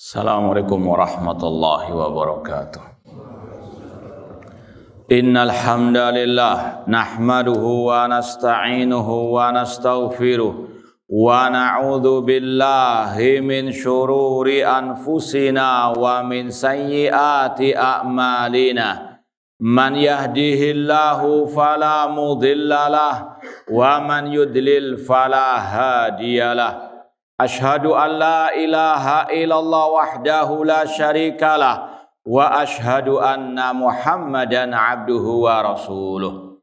Assalamualaikum warahmatullahi wabarakatuh. Innal hamdalillah nahmaduhu wa nasta'inuhu wa nastaghfiruh wa na'udzu billahi min syururi anfusina wa min sayyiati a'malina. Man yahdihillahu fala mudhillalah wa man yudlil fala hadiyalah. Ashhadu an la ilaha illallah wahdahu la syarikalah wa ashhadu anna Muhammadan abduhu wa rasuluh.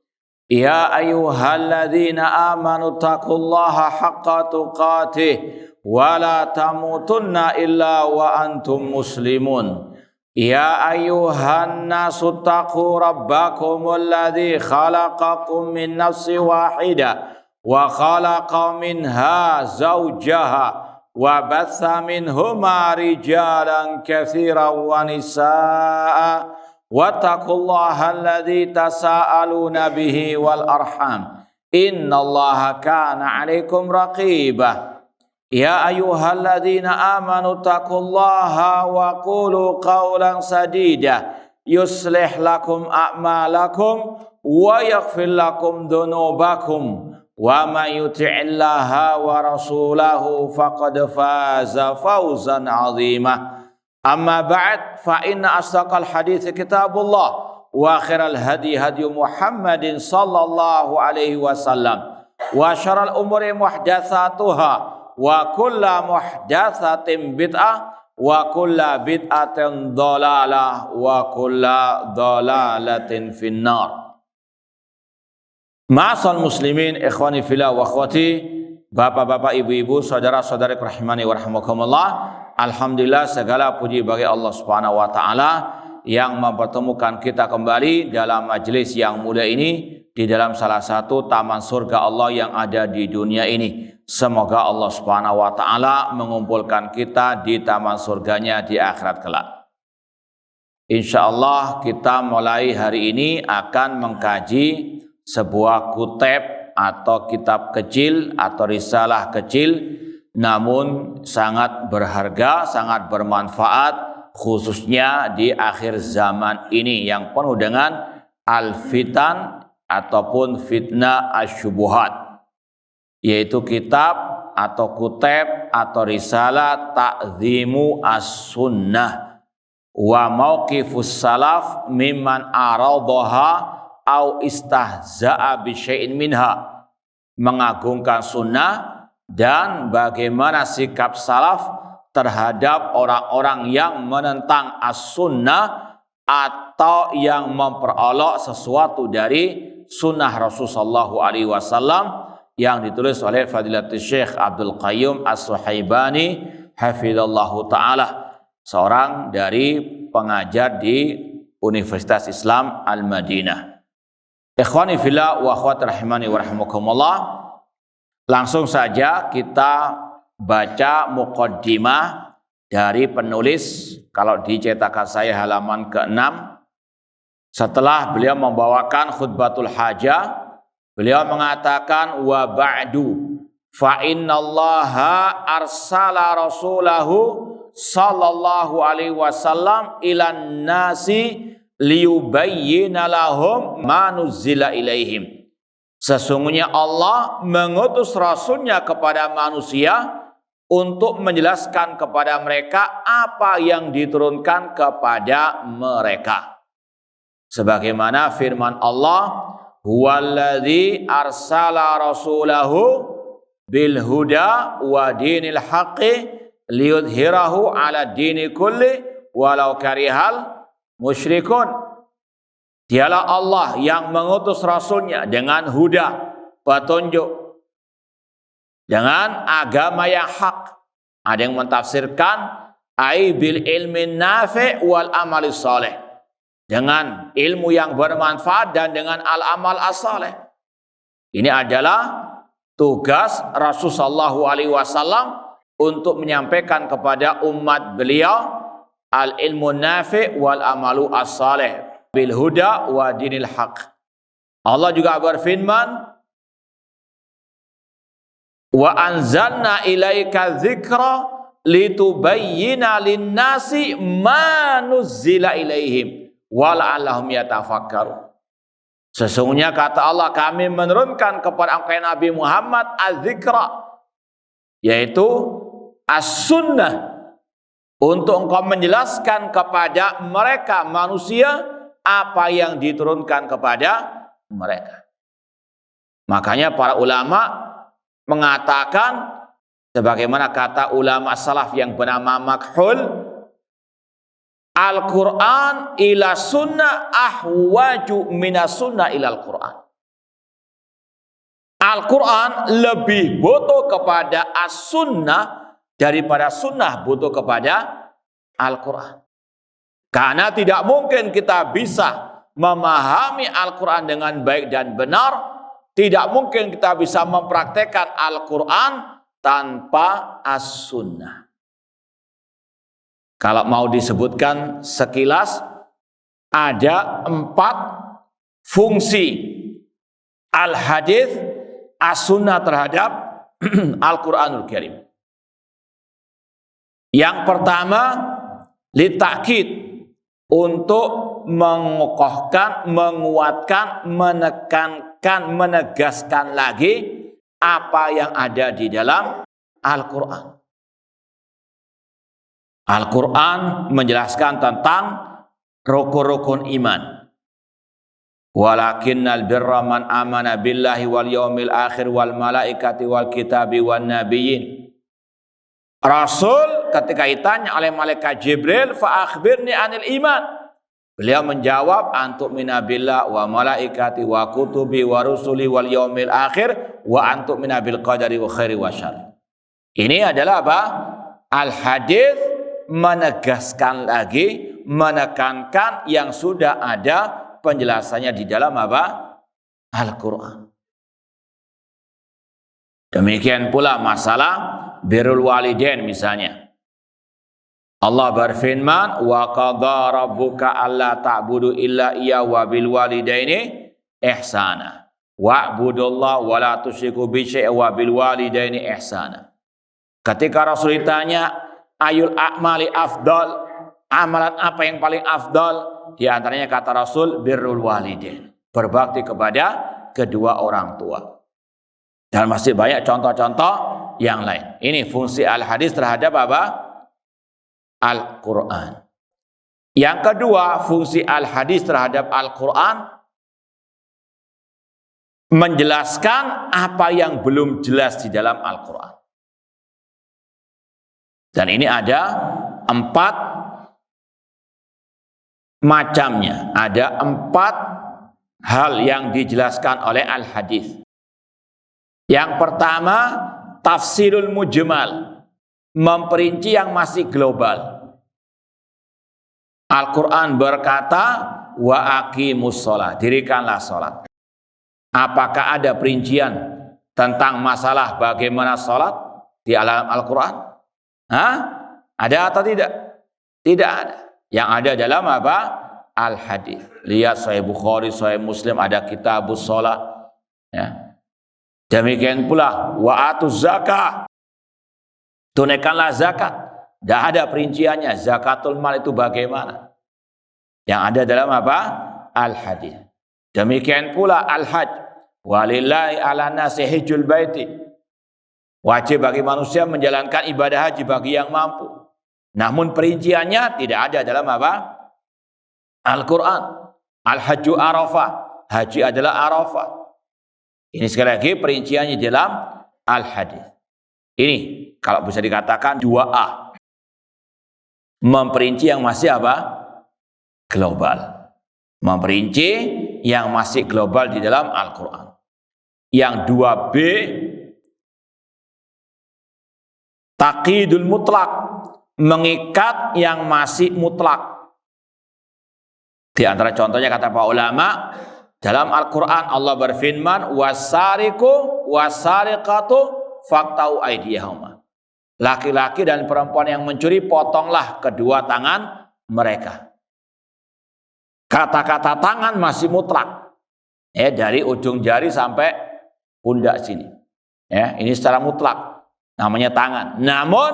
Ya ayyuhalladzina amanu taqullaha haqqa tuqatih wa la tamutunna illa wa antum muslimun. Ya ayyuhan nasu taqu rabbakumul ladzi khalaqakum min nafsin wahidah wa khalaqa minha zawjaha wa batha minhuma rijalan katsiran wa nisaa wattaqullaha alladzi tasaaluna bihi wal arham innallaha kana 'alaikum raqibah. Ya ayyuhalladzina amanu taqullaha wa qulu qawlan sadida yuslih lakum a'malakum wa yaghfir lakum dhunubakum wa may yuti'illaha wa rasulahu faqad faza fawzan 'azima. Amma ba'd, fa inna asdaqal hadits kitabullah wa khairal hadi Muhammadin sallallahu alaihi wasallam wa syarrul umuri muhdatsatuha wa kullu muhdatsatin bid'ah wa kullu bid'atin dhalalah wa kullu dhalalatin finnar. Ma'asal muslimin, ikhwani fillah wa akhwati, bapak-bapak, ibu-ibu, saudara-saudari rahimani wa rahimakumullah. Alhamdulillah, segala puji bagi Allah Subhanahu wa taala yang mempertemukan kita kembali dalam majelis yang mulia ini di dalam salah satu taman surga Allah yang ada di dunia ini. Semoga Allah Subhanahu wa taala mengumpulkan kita di taman surganya di akhirat kelak. Insyaallah kita mulai hari ini akan mengkaji sebuah kuteb atau kitab kecil atau risalah kecil, namun sangat berharga, sangat bermanfaat, khususnya di akhir zaman ini yang penuh dengan al-fitan ataupun fitnah asyubuhat, yaitu kitab atau kuteb atau risalah Ta'zimu as-sunnah wa mauqifus salaf mimman aradaha au istahza'a bi syai'in minha, mengagungkan sunnah dan bagaimana sikap salaf terhadap orang-orang yang menentang as-sunnah atau yang memperolok sesuatu dari sunnah Rasulullah SAW yang ditulis oleh Fadilatul Syekh Abdul Qayyum As-Suhaibani hafizallahu ta'ala, seorang dari pengajar di Universitas Islam Al-Madinah. Ikhwani fillah wa akhwati rahimani wa rahimakumullah, langsung saja kita baca muqaddimah dari penulis. Kalau di cetakan saya halaman ke-6, setelah beliau membawakan khutbatul hajah, beliau mengatakan wa ba'du fa innallaha arsala rasulahu sallallahu alaihi wasallam ilan nasi liyubayyina lahum ma nuzzila ilaihim. Sesungguhnya Allah mengutus rasulnya kepada manusia untuk menjelaskan kepada mereka apa yang diturunkan kepada mereka. Sebagaimana firman Allah, huwallazi arsala rasulahu bil huda wa dinil haqqi liyudhhirahu ala dini kulli walau karihal musyrikun. Dialah Allah yang mengutus rasulnya dengan huda, petunjuk, dengan agama yang hak. Ada yang mentafsirkan ai bil ilmin nafi' wal amali saleh, dengan ilmu yang bermanfaat dan dengan al-amal as-saleh. Ini adalah tugas Rasulullah SAW untuk menyampaikan kepada umat beliau al-ilmu nafi' wal amalu as-salih bil huda wa dinil haq. Allah juga berfirman, wa anzalna ilaika dzikra litubayyina lin-nasi ma nuzzila ilaihim wa la'allahum yatafakkarun. Sesungguhnya kata Allah, kami menurunkan kepada engkau Nabi Muhammad az-zikra, yaitu as-sunnah, untuk engkau menjelaskan kepada mereka manusia apa yang diturunkan kepada mereka. Makanya para ulama mengatakan, sebagaimana kata ulama salaf yang bernama Makhul, Al-Quran ila sunnah ahwaju minas sunnah ilal Quran. Al-Quran lebih butuh kepada as-sunnah daripada sunnah butuh kepada Al-Quran. Karena tidak mungkin kita bisa memahami Al-Quran dengan baik dan benar, tidak mungkin kita bisa mempraktekkan Al-Quran tanpa as-sunnah. Kalau mau disebutkan sekilas, ada 4 fungsi al-hadis as-sunnah terhadap Al-Quranul Karim. Yang pertama, litakid, untuk mengokohkan, menguatkan, menekankan, menegaskan lagi apa yang ada di dalam Al-Quran. Al-Quran menjelaskan tentang rukun-rukun iman. Walakinnal birra man amana billahi wal yaumil akhir wal malaikati wal kitabi wan nabiyyin. Rasul ketika ditanya oleh malaikat Jibril, fa akhbirni anil iman, beliau menjawab, antuk minabillah wa malaikati wa kutubi wa rusuli wal yaumil akhir wa antuk minabil qadari wa khairi wa syarri. Ini adalah apa? Al-hadis menegaskan lagi, menekankan yang sudah ada penjelasannya di dalam apa? Al-Quran. Demikian pula masalah birrul walidain misalnya. Allah berfirman, wa qadha rabbuka alla ta'budu illa iya wa bil walidaini ihsana wa'budullaha wa la tusyriku bi syai'in wa bil walidaini ihsana. Ketika Rasul ditanya, ayul a'mali afdal, amalan apa yang paling afdal? Di antaranya kata Rasul, birrul walidain, berbakti kepada kedua orang tua. Dan masih banyak contoh-contoh yang lain. Ini fungsi al-hadis terhadap apa? Al-Quran. Yang kedua, fungsi al-hadis terhadap Al-Quran, menjelaskan apa yang belum jelas di dalam Al-Quran. Dan ini ada 4 macamnya. Ada 4 hal yang dijelaskan oleh al-hadis. Yang pertama, tafsirul mujmal, memperinci yang masih global. Al-Quran berkata, wa aqimus sholat, dirikanlah sholat. Apakah ada perincian tentang masalah bagaimana sholat di alam Al-Quran? Ada atau tidak? Tidak ada. Yang ada dalam apa? Al-hadis. Lihat Sahih Bukhari, Sahih Muslim, ada kitabus sholat. Ya. Demikian pula wa atuz zakah, tunaikanlah zakat. Tidak ada perinciannya zakatul mal itu bagaimana. Yang ada dalam apa? Al-hadis. Demikian pula al-hajj, walillahi ala nasi hijjul baiti, wajib bagi manusia menjalankan ibadah haji bagi yang mampu. Namun perinciannya tidak ada dalam apa? Al-Quran. Al-hajju arafah, haji adalah arafah. Ini sekali lagi perinciannya dalam al-hadis. Ini kalau bisa dikatakan 2A. Memperinci yang masih apa? Global. Memperinci yang masih global di dalam Al-Quran. Yang 2B, taqidul mutlak, mengikat yang masih mutlak. Di antara contohnya kata para ulama, dalam Al-Quran Allah berfirman, wasariku wasariqatu faqta'u aydiyahuma. Laki-laki dan perempuan yang mencuri, potonglah kedua tangan mereka. Kata-kata tangan masih mutlak. Dari ujung jari sampai pundak sini. Ini secara mutlak namanya tangan. Namun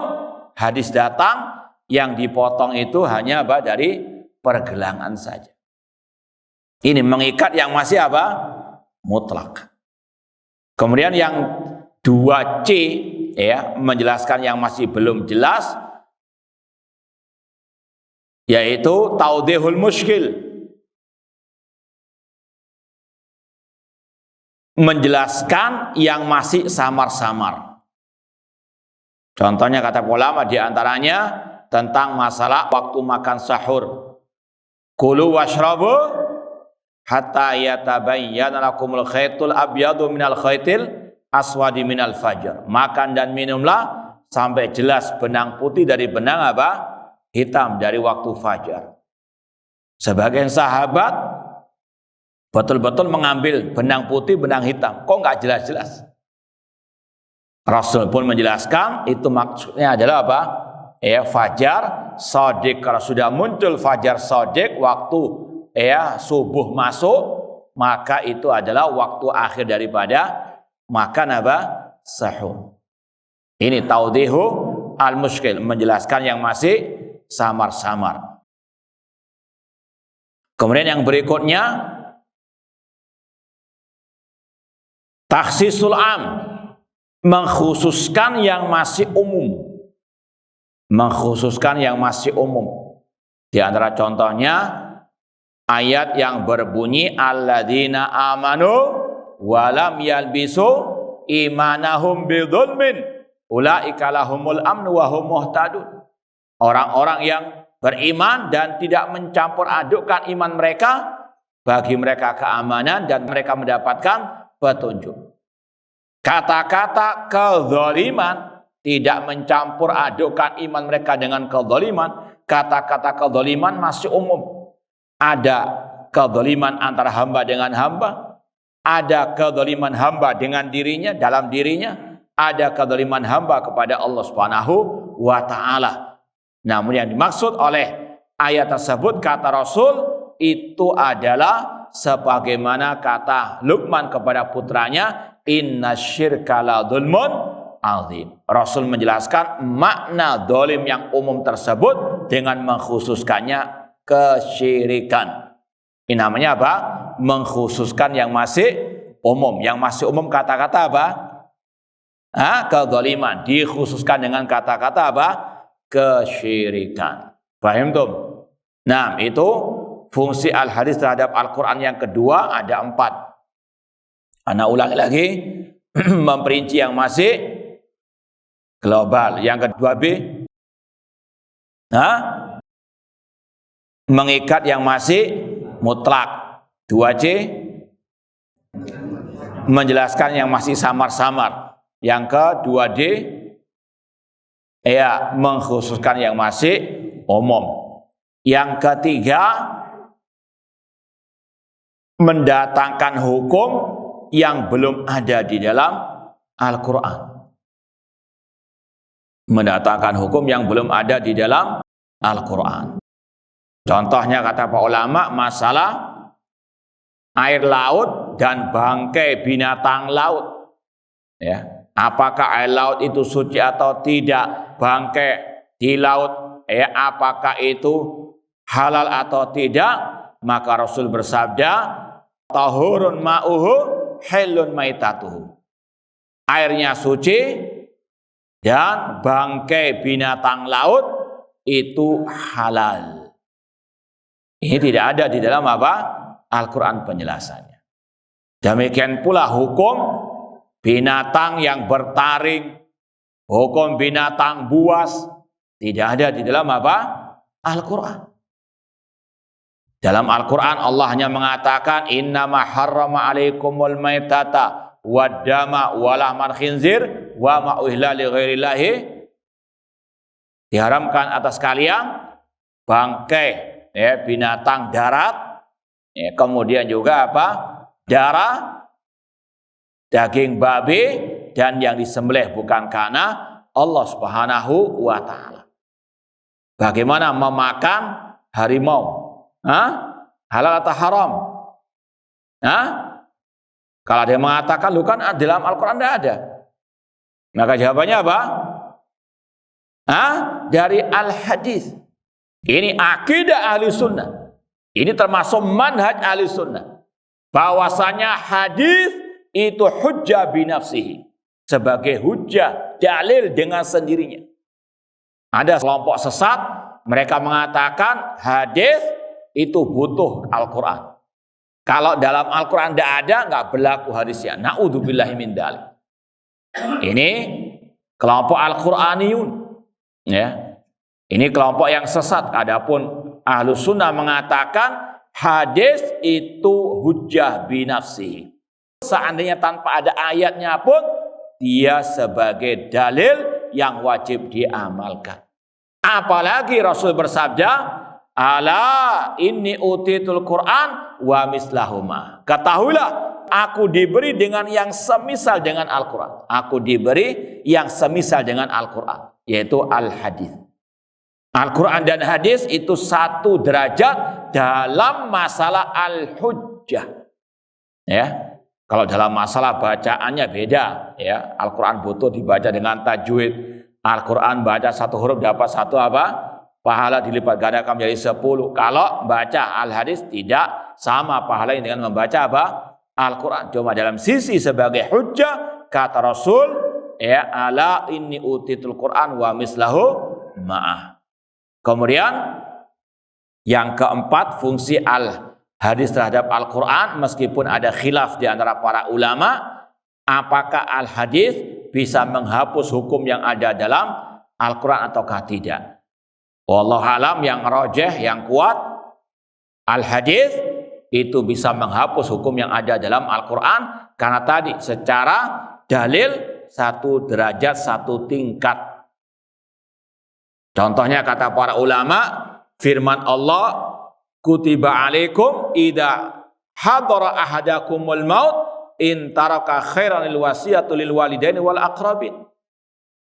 hadis datang yang dipotong itu hanya apa? Dari pergelangan saja. Ini mengikat yang masih apa? Mutlak. Kemudian yang 2C ya, menjelaskan yang masih belum jelas, yaitu taudhihul muskil, menjelaskan yang masih samar-samar. Contohnya kata ulama diantaranya tentang masalah waktu makan sahur. Kulu washrabu hatta yatabayyana lakumul khaytul abyadu minal khaytil aswadi minal fajr. Makan dan minumlah sampai jelas benang putih dari benang apa? Hitam dari waktu fajar. Sebagian sahabat betul-betul mengambil benang putih, benang hitam. Kok nggak jelas-jelas? Rasul pun menjelaskan itu maksudnya adalah apa? Ya, fajar shadiq. Kalau sudah muncul fajar shadiq, waktu ya subuh masuk, maka itu adalah waktu akhir daripada makan apa? Sahur. Ini taudhihu al-muskil, menjelaskan yang masih samar-samar. Kemudian yang berikutnya takhsisul am, mengkhususkan yang masih umum. Mengkhususkan yang masih umum. Di antara contohnya ayat yang berbunyi alladzina amanu walam yalbisu imanahum bidzulmin ulaika lahumul amnu wa hum muhtadun. Orang-orang yang beriman dan tidak mencampur adukkan iman mereka, bagi mereka keamanan dan mereka mendapatkan petunjuk. Kata-kata kezaliman, tidak mencampur adukkan iman mereka dengan kezaliman. Kata-kata kezaliman masih umum. Ada kezaliman antara hamba dengan hamba, ada kezaliman hamba dengan dirinya, dalam dirinya, ada kezaliman hamba kepada Allah Subhanahu wa taala. Namun yang dimaksud oleh ayat tersebut kata Rasul itu adalah sebagaimana kata Luqman kepada putranya, innasyirka la dzulmun azim. Rasul menjelaskan makna zalim yang umum tersebut dengan mengkhususkannya kesyirikan. Ini namanya apa? Mengkhususkan yang masih umum. Yang masih umum kata-kata apa? Kezaliman. Dikhususkan dengan kata-kata apa? Kesyirikan. Paham tuh? Nah, itu fungsi al-hadis terhadap Al-Quran yang kedua ada 4. Ana ulangi lagi, memperinci yang masih global. Yang kedua B, mengikat yang masih mutlak. 2C, menjelaskan yang masih samar-samar. Yang kedua D, ya, mengkhususkan yang masih umum. Yang ketiga, mendatangkan hukum yang belum ada di dalam Al-Quran. Mendatangkan hukum yang belum ada di dalam Al-Quran. Contohnya kata para ulama, masalah air laut dan bangkai binatang laut. Ya, apakah air laut itu suci atau tidak? Bangkai di laut, apakah itu halal atau tidak? Maka Rasul bersabda, tahurun ma'uhu halun maitatuhu. Airnya suci dan bangkai binatang laut itu halal. Ini tidak ada di dalam apa? Al-Quran penjelasannya. Demikian pula hukum binatang yang bertaring, hukum binatang buas, tidak ada di dalam apa? Al-Quran. Dalam Al-Quran Allah hanya mengatakan innama harrama alaikumul maitata waddama walahmal khinzir wa ma uhilla li ghairillahi. Diharamkan atas kalian bangkai binatang darat, kemudian juga apa? Darah, daging babi, dan yang disembelih bukan karena Allah Subhanahu wa taala. Bagaimana memakan harimau? Halal atau haram? Kalau dia mengatakan, lu kan dalam Al-Quran tidak ada. Maka jawabannya apa? Dari al-hadis. Ini akidah ahli sunnah. Ini termasuk manhaj ahli sunnah. Bahwasanya hadis itu hujjah binafsihi. Sebagai hujjah, dalil dengan sendirinya. Ada kelompok sesat, mereka mengatakan hadis itu butuh Al-Quran. Kalau dalam Al-Quran tidak ada, nggak berlaku hadisnya. Na'udzubillahi min dzalik. Ini kelompok Al-Quraniyun. Ya. Ini kelompok yang sesat. Adapun Ahlus Sunnah mengatakan hadis itu hujjah binafsihi. Seandainya tanpa ada ayatnya pun, dia sebagai dalil yang wajib diamalkan. Apalagi Rasul bersabda, ala inni utitul Quran wa mislahuma. Ketahuilah, aku diberi dengan yang semisal dengan Al-Quran. Aku diberi yang semisal dengan Al-Quran, yaitu al-hadis. Al-Quran dan hadis itu satu derajat dalam masalah al-hujjah. Ya, kalau dalam masalah bacaannya beda. Ya, Al-Quran butuh dibaca dengan tajwid. Al-Quran baca satu huruf dapat satu apa? Pahala dilipat gandakan menjadi 10. Kalau baca al-hadis tidak sama pahalanya dengan membaca apa? Al-Quran. Cuma dalam sisi sebagai hujjah, kata Rasul, ya, ala inni utitul Quran wa mislahu ma'ah. Kemudian yang keempat, fungsi al-hadis terhadap Al-Quran, meskipun ada khilaf di antara para ulama, apakah al-hadis bisa menghapus hukum yang ada dalam Al-Quran ataukah tidak. Wallahu alam, yang rajih, yang kuat, al-hadis itu bisa menghapus hukum yang ada dalam Al-Quran, karena tadi secara dalil satu derajat, satu tingkat. Contohnya kata para ulama, firman Allah, kutiba alaikum idza hadara ahadakumul maut in taraka khairan lil wasiyatu lil walidaini wal aqrabin.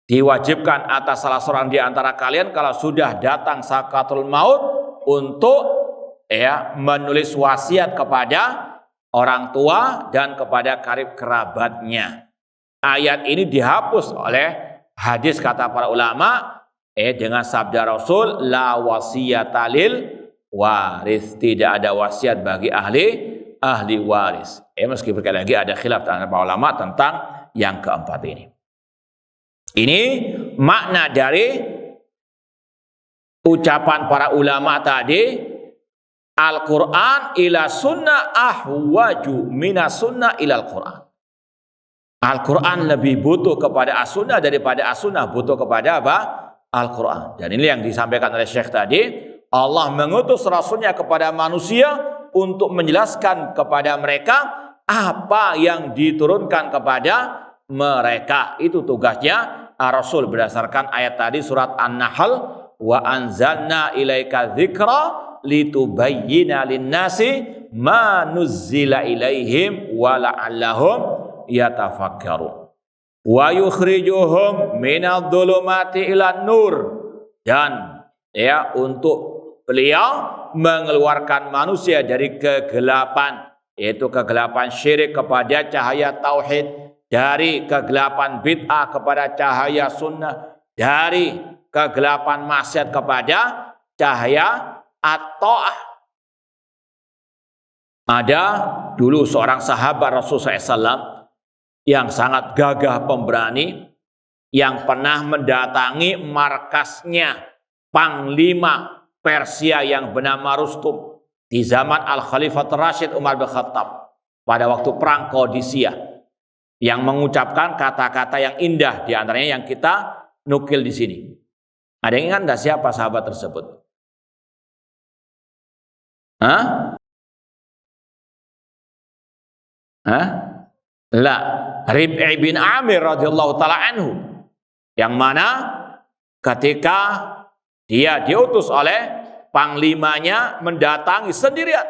Diwajibkan atas salah seorang di antara kalian kalau sudah datang sakaratul maut untuk menulis wasiat kepada orang tua dan kepada karib kerabatnya. Ayat ini dihapus oleh hadis kata para ulama dengan sabda Rasul, la wasiyata lil waris. Tidak ada wasiat bagi ahli waris. Meskipun sekali lagi ada khilaf antara para ulama tentang yang keempat ini. Ini makna dari ucapan para ulama tadi, Al-Quran ila sunnah ahwaju minas sunnah ilal Quran. Al-Quran lebih butuh kepada as-sunnah daripada as-sunnah butuh kepada apa? Al-Quran. Dan ini yang disampaikan oleh Syekh tadi, Allah mengutus Rasulnya kepada manusia untuk menjelaskan kepada mereka apa yang diturunkan kepada mereka. Itu tugasnya Rasul berdasarkan ayat tadi surat An-Nahl, wa anzalna ilaika dzikra litubayyina lin-nasi ma nuzzila ilaihim wa la'allahum yatafakkarun wa yukhrijuhum minadh-dhulumati ilan nur. Dan untuk beliau mengeluarkan manusia dari kegelapan, yaitu kegelapan syirik kepada cahaya tauhid, dari kegelapan bid'ah kepada cahaya sunnah, dari kegelapan maksiat kepada cahaya at-ta'ah. Ada dulu seorang sahabat Rasulullah SAW yang sangat gagah pemberani, yang pernah mendatangi markasnya Panglima Persia yang bernama Rustum di zaman Al-Khalifah Rashid Umar bin Khattab pada waktu perang Qadisiyah, yang mengucapkan kata-kata yang indah, di antaranya yang kita nukil di sini. Ada yang ingat enggak siapa sahabat tersebut? La, Rib'i bin Amir radhiyallahu taala anhu, yang mana ketika dia diutus oleh panglimanya mendatangi sendirian,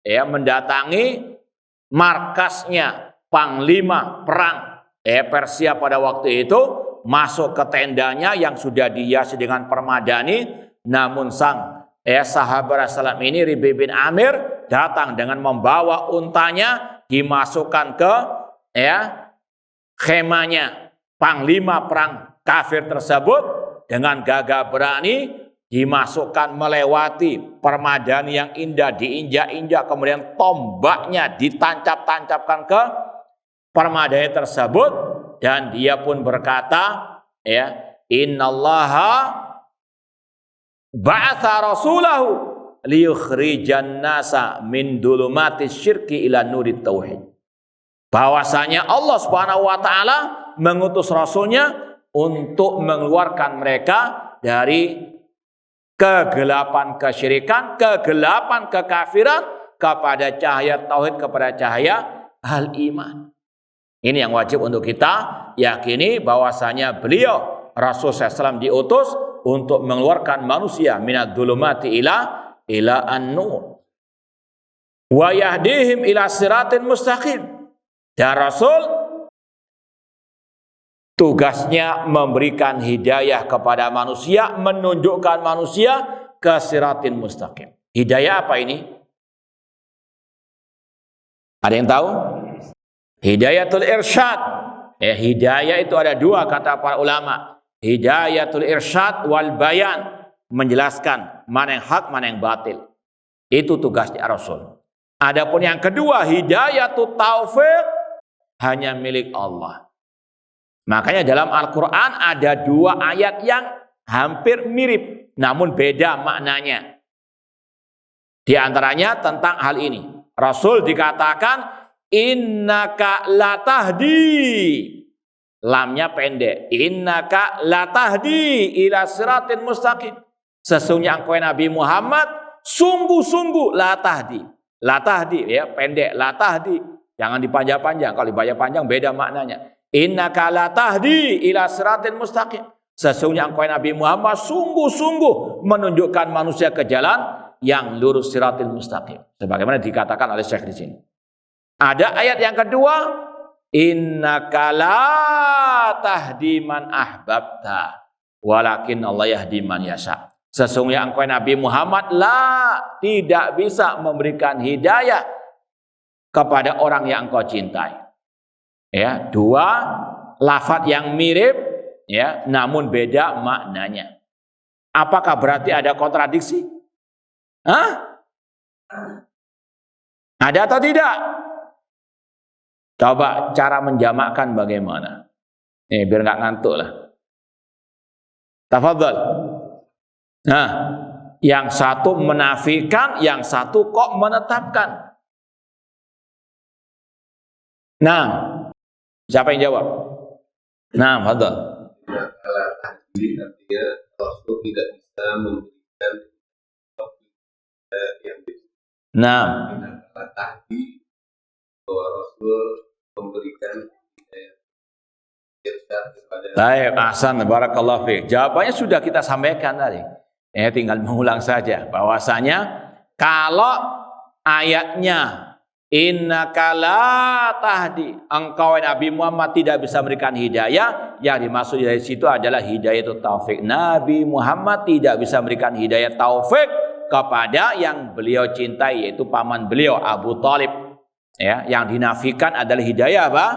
mendatangi markasnya Panglima perang Persia pada waktu itu, masuk ke tendanya yang sudah dihiasi dengan permadani, namun sang sahabat Rasulullah ini, Rib'i bin Amir, datang dengan membawa untanya, dimasukkan ke khemanya Panglima perang kafir tersebut, dengan gagah berani dimasukkan melewati permadani yang indah, diinjak-injak, kemudian tombaknya ditancap-tancapkan ke permadani tersebut, dan dia pun berkata, ya, innallaha ba'atha rasulahu liyukhrijan nasa min dulumatis syirki ila nurit tauhid. Bahwasanya Allah Subhanahu wa taala mengutus rasulnya untuk mengeluarkan mereka dari kegelapan kesyirikan, kegelapan kekafiran, kepada cahaya tauhid, kepada cahaya al-iman. Ini yang wajib untuk kita yakini, bahwasanya beliau Rasul SAW diutus untuk mengeluarkan manusia minad dhulumati ila an-nur wa yahdihim ila siratin mustaqim. Dan Rasul tugasnya memberikan hidayah kepada manusia, menunjukkan manusia ke siratin mustaqim. Hidayah apa ini? Ada yang tahu? Hidayatul irsyad. Hidayah itu ada dua kata para ulama. Hidayatul irsyad wal bayan, menjelaskan mana yang hak, mana yang batil. Itu tugasnya Rasul. Adapun yang kedua, hidayatul taufik, hanya milik Allah. Makanya dalam Al-Quran ada dua ayat yang hampir mirip, namun beda maknanya. Di antaranya tentang hal ini. Rasul dikatakan, innaka latahdi. Lamnya pendek. Innaka latahdi ila siratin mustaqim. Sesungguhnya engkau Nabi Muhammad, sungguh-sungguh latahdi. Latahdi, ya, pendek. Latahdi. Jangan dipanjang-panjang. Kalau dipanjang-panjang beda maknanya. Innaka latahdi ila siratin mustaqim. Sesungguhnya engkau Nabi Muhammad sungguh-sungguh menunjukkan manusia ke jalan yang lurus, siratil mustaqim. Sebagaimana dikatakan oleh Syekh di sini. Ada ayat yang kedua, innaka la tahdi man ahbabta walakin Allah yahdi man yasha. Sesungguhnya engkau Nabi Muhammad tidak bisa memberikan hidayah kepada orang yang engkau cintai. Ya, dua lafaz yang mirip, ya, namun beda maknanya. Apakah berarti ada kontradiksi? Hah? Ada atau tidak? Coba cara menjamakkan bagaimana? Biar nggak ngantuk lah. Tafadhol. Nah, yang satu menafikan, yang satu kok menetapkan. Nah, siapa yang jawab? Nah, betul. Kalau tadi artinya Rasul tidak bisa memberikan yang nah, tadi bahwa Rasul memberikan irsyad kepada. Baik, ahsan, barakallahu fiik. Jawabannya sudah kita sampaikan tadi. Tinggal mengulang saja bahwasanya kalau ayatnya innaka la tahdi, engkau Nabi Muhammad tidak bisa memberikan hidayah, yang dimaksud dari situ adalah hidayah itu taufik. Nabi Muhammad tidak bisa memberikan hidayah taufik kepada yang beliau cintai, yaitu paman beliau Abu Thalib. Ya, yang dinafikan adalah hidayah apa?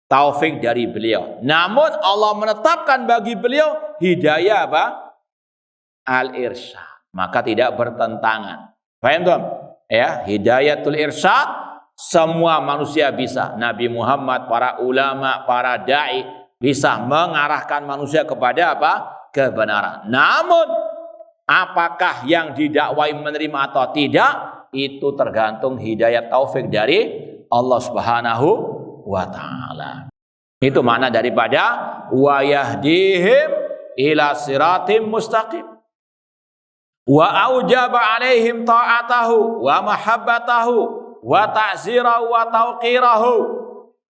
Taufik dari beliau. Namun Allah menetapkan bagi beliau hidayah apa? Al-irsyad. Maka tidak bertentangan. Paham tuh? Ya, hidayatul irsyad semua manusia bisa. Nabi Muhammad, para ulama, para dai bisa mengarahkan manusia kepada apa? Kebenaran. Namun apakah yang didakwai menerima atau tidak, itu tergantung hidayah taufik dari Allah Subhanahu wa ta'ala. Itu makna daripada wa yahdihim ila siratim mustaqim wa aujaba alaihim ta'atahu wa mahabbatahu wa ta'zirahu wa tauqirahu.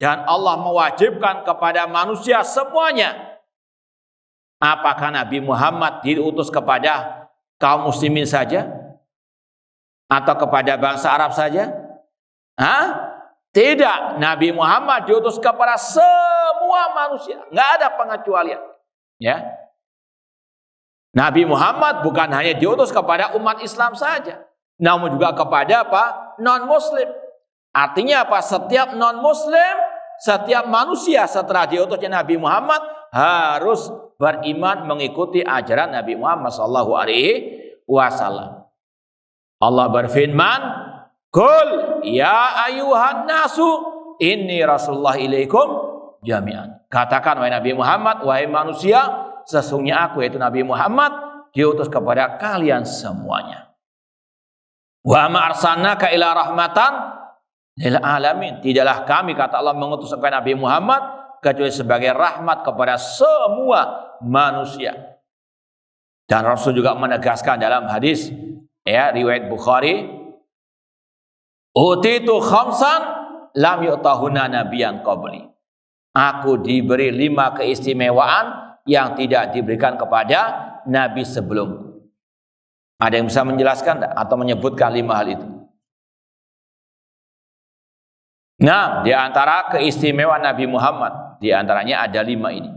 Dan Allah mewajibkan kepada manusia semuanya. Apakah Nabi Muhammad diutus kepada kaum muslimin saja? Atau kepada bangsa Arab saja? Tidak. Nabi Muhammad diutus kepada semua manusia. Nggak ada pengecualian. Ya. Nabi Muhammad bukan hanya diutus kepada umat Islam saja, namun juga kepada apa? Non-Muslim. Artinya apa? Setiap non-Muslim, setiap manusia setelah diutusnya Nabi Muhammad harus beriman mengikuti ajaran Nabi Muhammad sallallahu alaihi wasallam. Allah berfirman, "Qul ya ayyuhan nasu inni rasulullah ilaikum jami'an." Katakan wahai Nabi Muhammad, wahai manusia, sesungguhnya aku yaitu Nabi Muhammad diutus kepada kalian semuanya. Wa ma arsalnaka ila rahmatan lil alamin. Tidaklah kami, kata Allah, mengutus kepada Nabi Muhammad kecuali sebagai rahmat kepada semua manusia. Dan Rasul juga menegaskan dalam hadis riwayat Bukhari, utitu khamsan lam yu'tahuna nabiyyan qabli. Aku diberi 5 keistimewaan yang tidak diberikan kepada nabi sebelumku. Ada yang bisa menjelaskan atau menyebutkan 5 hal itu? Nah, di antara keistimewaan Nabi Muhammad, di antaranya ada 5 ini.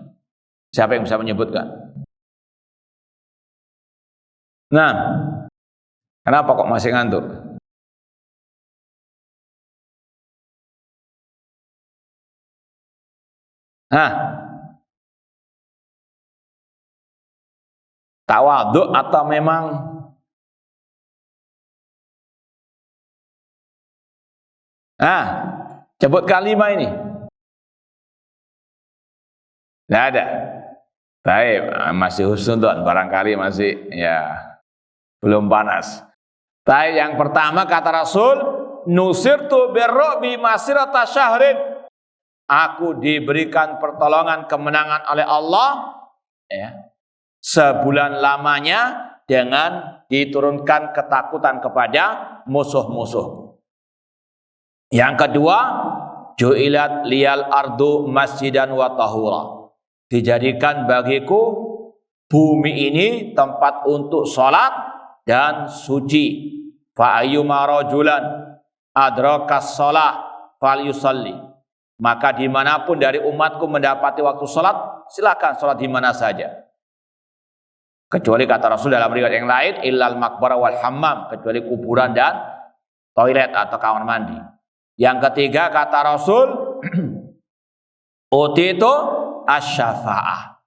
Siapa yang bisa menyebutkan? Nah, kenapa kok masih ngantuk? Tawadhu atau memang sebutkan 5 ini. Tidak ada. Baik, masih husnudon, barangkali masih belum panas. Baik, yang pertama kata Rasul, nusirtu birru'bi masirata syahrin. Aku diberikan pertolongan kemenangan oleh Allah sebulan lamanya dengan diturunkan ketakutan kepada musuh-musuh. Yang kedua, ju'ilat liyal ardu masjidan wa tahura. Dijadikan bagiku bumi ini tempat untuk sholat dan suci. Fa ayyuma rajulan adrakas sholat fal yusalli. Maka dimanapun dari umatku mendapati waktu sholat, silakan sholat di mana saja. Kecuali kata Rasul dalam riwayat yang lain, illal maqbarah wal hammam, kecuali kuburan dan toilet atau kamar mandi. Yang ketiga kata Rasul, utitu asyafa'ah.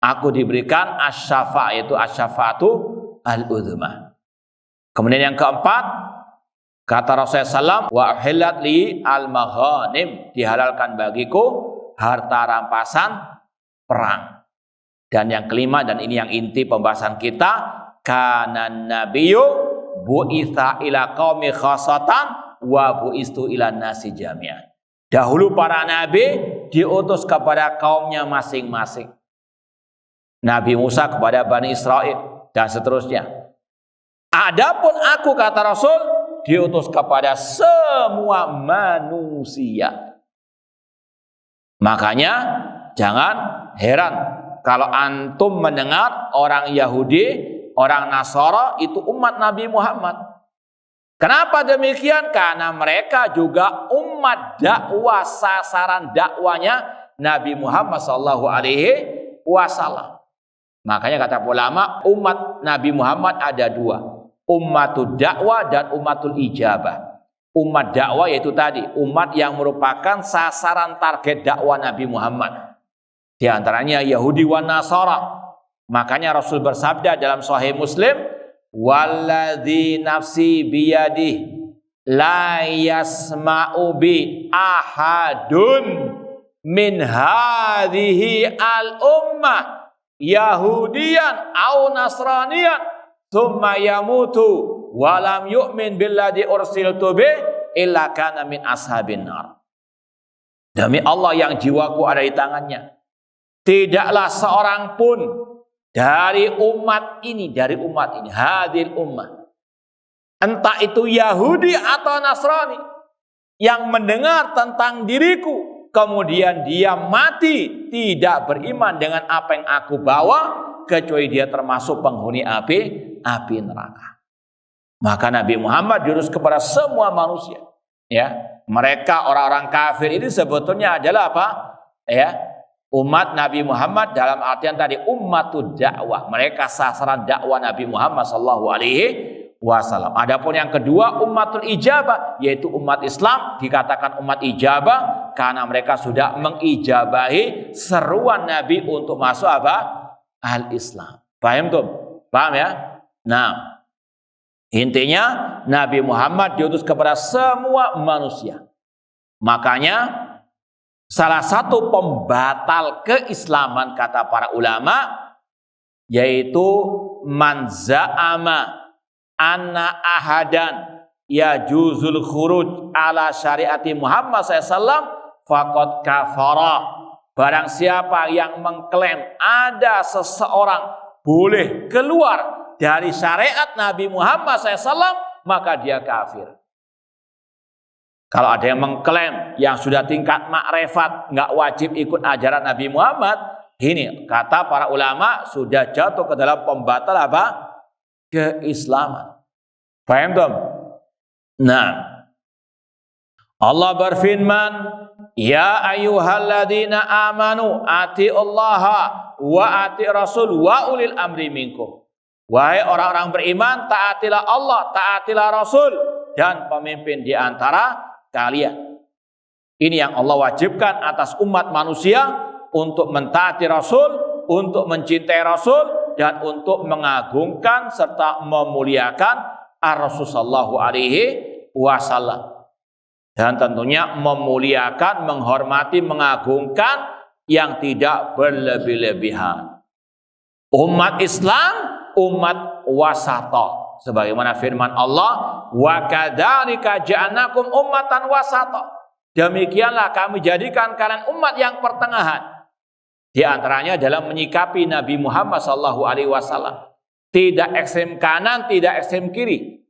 Aku diberikan asyafa'ah, yaitu asyafa'atu al-udhmah. Kemudian yang keempat, kata Rasulullah SAW, wa uhillat li al-maghanim, dihalalkan bagiku harta rampasan perang. Dan yang kelima, dan ini yang inti pembahasan kita, kana nabiyyu bu'itsa ila qaumi khassatan wa bu'istu ila nasi jami'an. Dahulu para nabi diutus kepada kaumnya masing-masing. Nabi Musa kepada Bani Israel dan seterusnya. Adapun aku, kata Rasul, diutus kepada semua manusia. Makanya jangan heran kalau antum mendengar orang Yahudi, orang Nasara itu umat Nabi Muhammad. Kenapa demikian? Karena mereka juga umat dakwah, sasaran dakwanya Nabi Muhammad SAW. Makanya kata ulama, umat Nabi Muhammad ada 2. Ummatul dakwah dan ummatul ijabah. Umat dakwah yaitu tadi, umat yang merupakan sasaran target dakwah Nabi Muhammad. Di antaranya Yahudi wa Nasara. Makanya Rasul bersabda dalam Sahih Muslim, walladzi nafsi biyadih la yasma'u bi ahadun min hadhihi al-ummah Yahudiyan au Nasraniyan thumma yamutu wa lam yu'min billadzi ursiltu bih illa kana min ashabin nar. Demi Allah yang jiwaku ada di tangannya, tidaklah seorang pun dari umat ini, hadil ummah, entah itu Yahudi atau Nasrani, yang mendengar tentang diriku, kemudian dia mati tidak beriman dengan apa yang aku bawa, kecuali dia termasuk penghuni api neraka. Maka Nabi Muhammad diutus kepada semua manusia. Mereka orang-orang kafir ini sebetulnya adalah apa? Umat Nabi Muhammad dalam artian tadi ummatud dakwah. Mereka sasaran dakwah Nabi Muhammad SAW. wasallam. Adapun yang kedua ummatul ijabah, yaitu umat Islam dikatakan umat ijabah karena mereka sudah mengijabahi seruan Nabi untuk masuk apa? Al-Islam. Paham tuh? Paham ya? Nah, intinya Nabi Muhammad diutus kepada semua manusia. Makanya salah satu pembatal keislaman kata para ulama yaitu man za'ama anna ahadan yajuzul khuruj ala syariati Muhammad SAW faqad kafara. Barang siapa yang mengklaim ada seseorang boleh keluar dari syariat Nabi Muhammad SAW, maka dia kafir. Kalau ada yang mengklaim yang sudah tingkat makrifat nggak wajib ikut ajaran Nabi Muhammad, ini kata para ulama sudah jatuh ke dalam pembatal apa? Keislaman. Paham tuh? Nah, Allah berfirman, ya ayyuhalladzina amanu atiullaha wa ati rasul wa ulil amri minkum. Wahai orang-orang beriman, taatilah Allah, taatilah Rasul dan pemimpin di antara kalian. Ini yang Allah wajibkan atas umat manusia untuk mentaati Rasul, untuk mencintai Rasul, dan untuk mengagungkan serta memuliakan Ar-Rasul sallallahu alaihi wasallam. Dan tentunya memuliakan, menghormati, mengagungkan yang tidak berlebih-lebihan. Umat Islam umat wasata, sebagaimana firman Allah, wa kadzalika ja'alnakum ummatan wasata. Demikianlah kami jadikan kalian umat yang pertengahan. Di antaranya dalam menyikapi Nabi Muhammad SAW, tidak ekstrem kanan, tidak ekstrem kiri,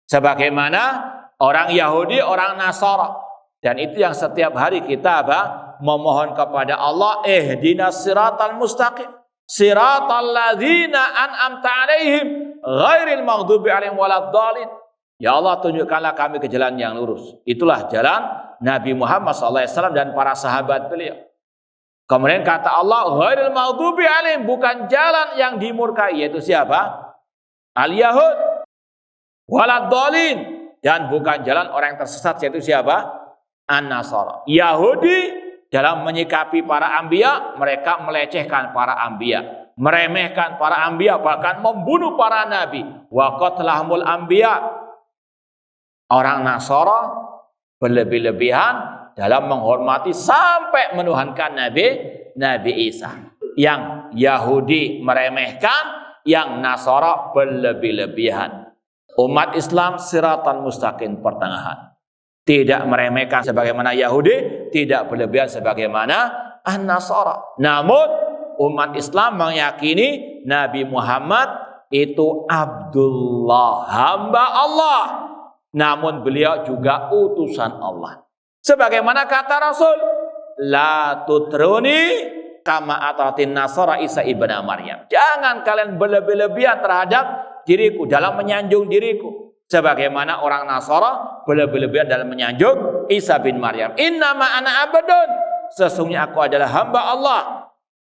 sebagaimana orang Yahudi, orang Nasara. Dan itu yang setiap hari kita memohon kepada Allah, ihdinas siratal mustaqim siratal ladzina an'amta alaihim ghairil maghdubi alaihim waladdallin. Ya Allah, tunjukkanlah kami ke jalan yang lurus. Itulah jalan Nabi Muhammad SAW dan para sahabat beliau. Kemudian kata Allah, ghairil maghdubi alaihim, bukan jalan yang dimurkai, yaitu siapa? Al-Yahud. Waladdallin, dan bukan jalan orang yang tersesat, yaitu siapa? An-Nasara. Yahudi dalam menyikapi para anbiya, mereka melecehkan para anbiya, meremehkan para anbiya, bahkan membunuh para nabi. Wa qatlahumul anbiya. Orang Nasara berlebih-lebihan dalam menghormati sampai menuhankan Nabi Isa. Yang Yahudi meremehkan, yang Nasara berlebih-lebihan. Umat Islam siratan mustaqim, pertengahan. Tidak meremehkan sebagaimana Yahudi, tidak berlebihan sebagaimana An-Nasara. Namun umat Islam meyakini Nabi Muhammad itu Abdullah, hamba Allah. Namun beliau juga utusan Allah. Sebagaimana kata Rasul, la tutruni kama atatin Nasara Isa ibn Maryam. Jangan kalian berlebih-lebihan terhadap diriku dalam menyanjung diriku, sebagaimana orang Nasara berlebih-lebihan dalam menyanjung Isa bin Maryam. Innama ana abdun, sesungguhnya aku adalah hamba Allah.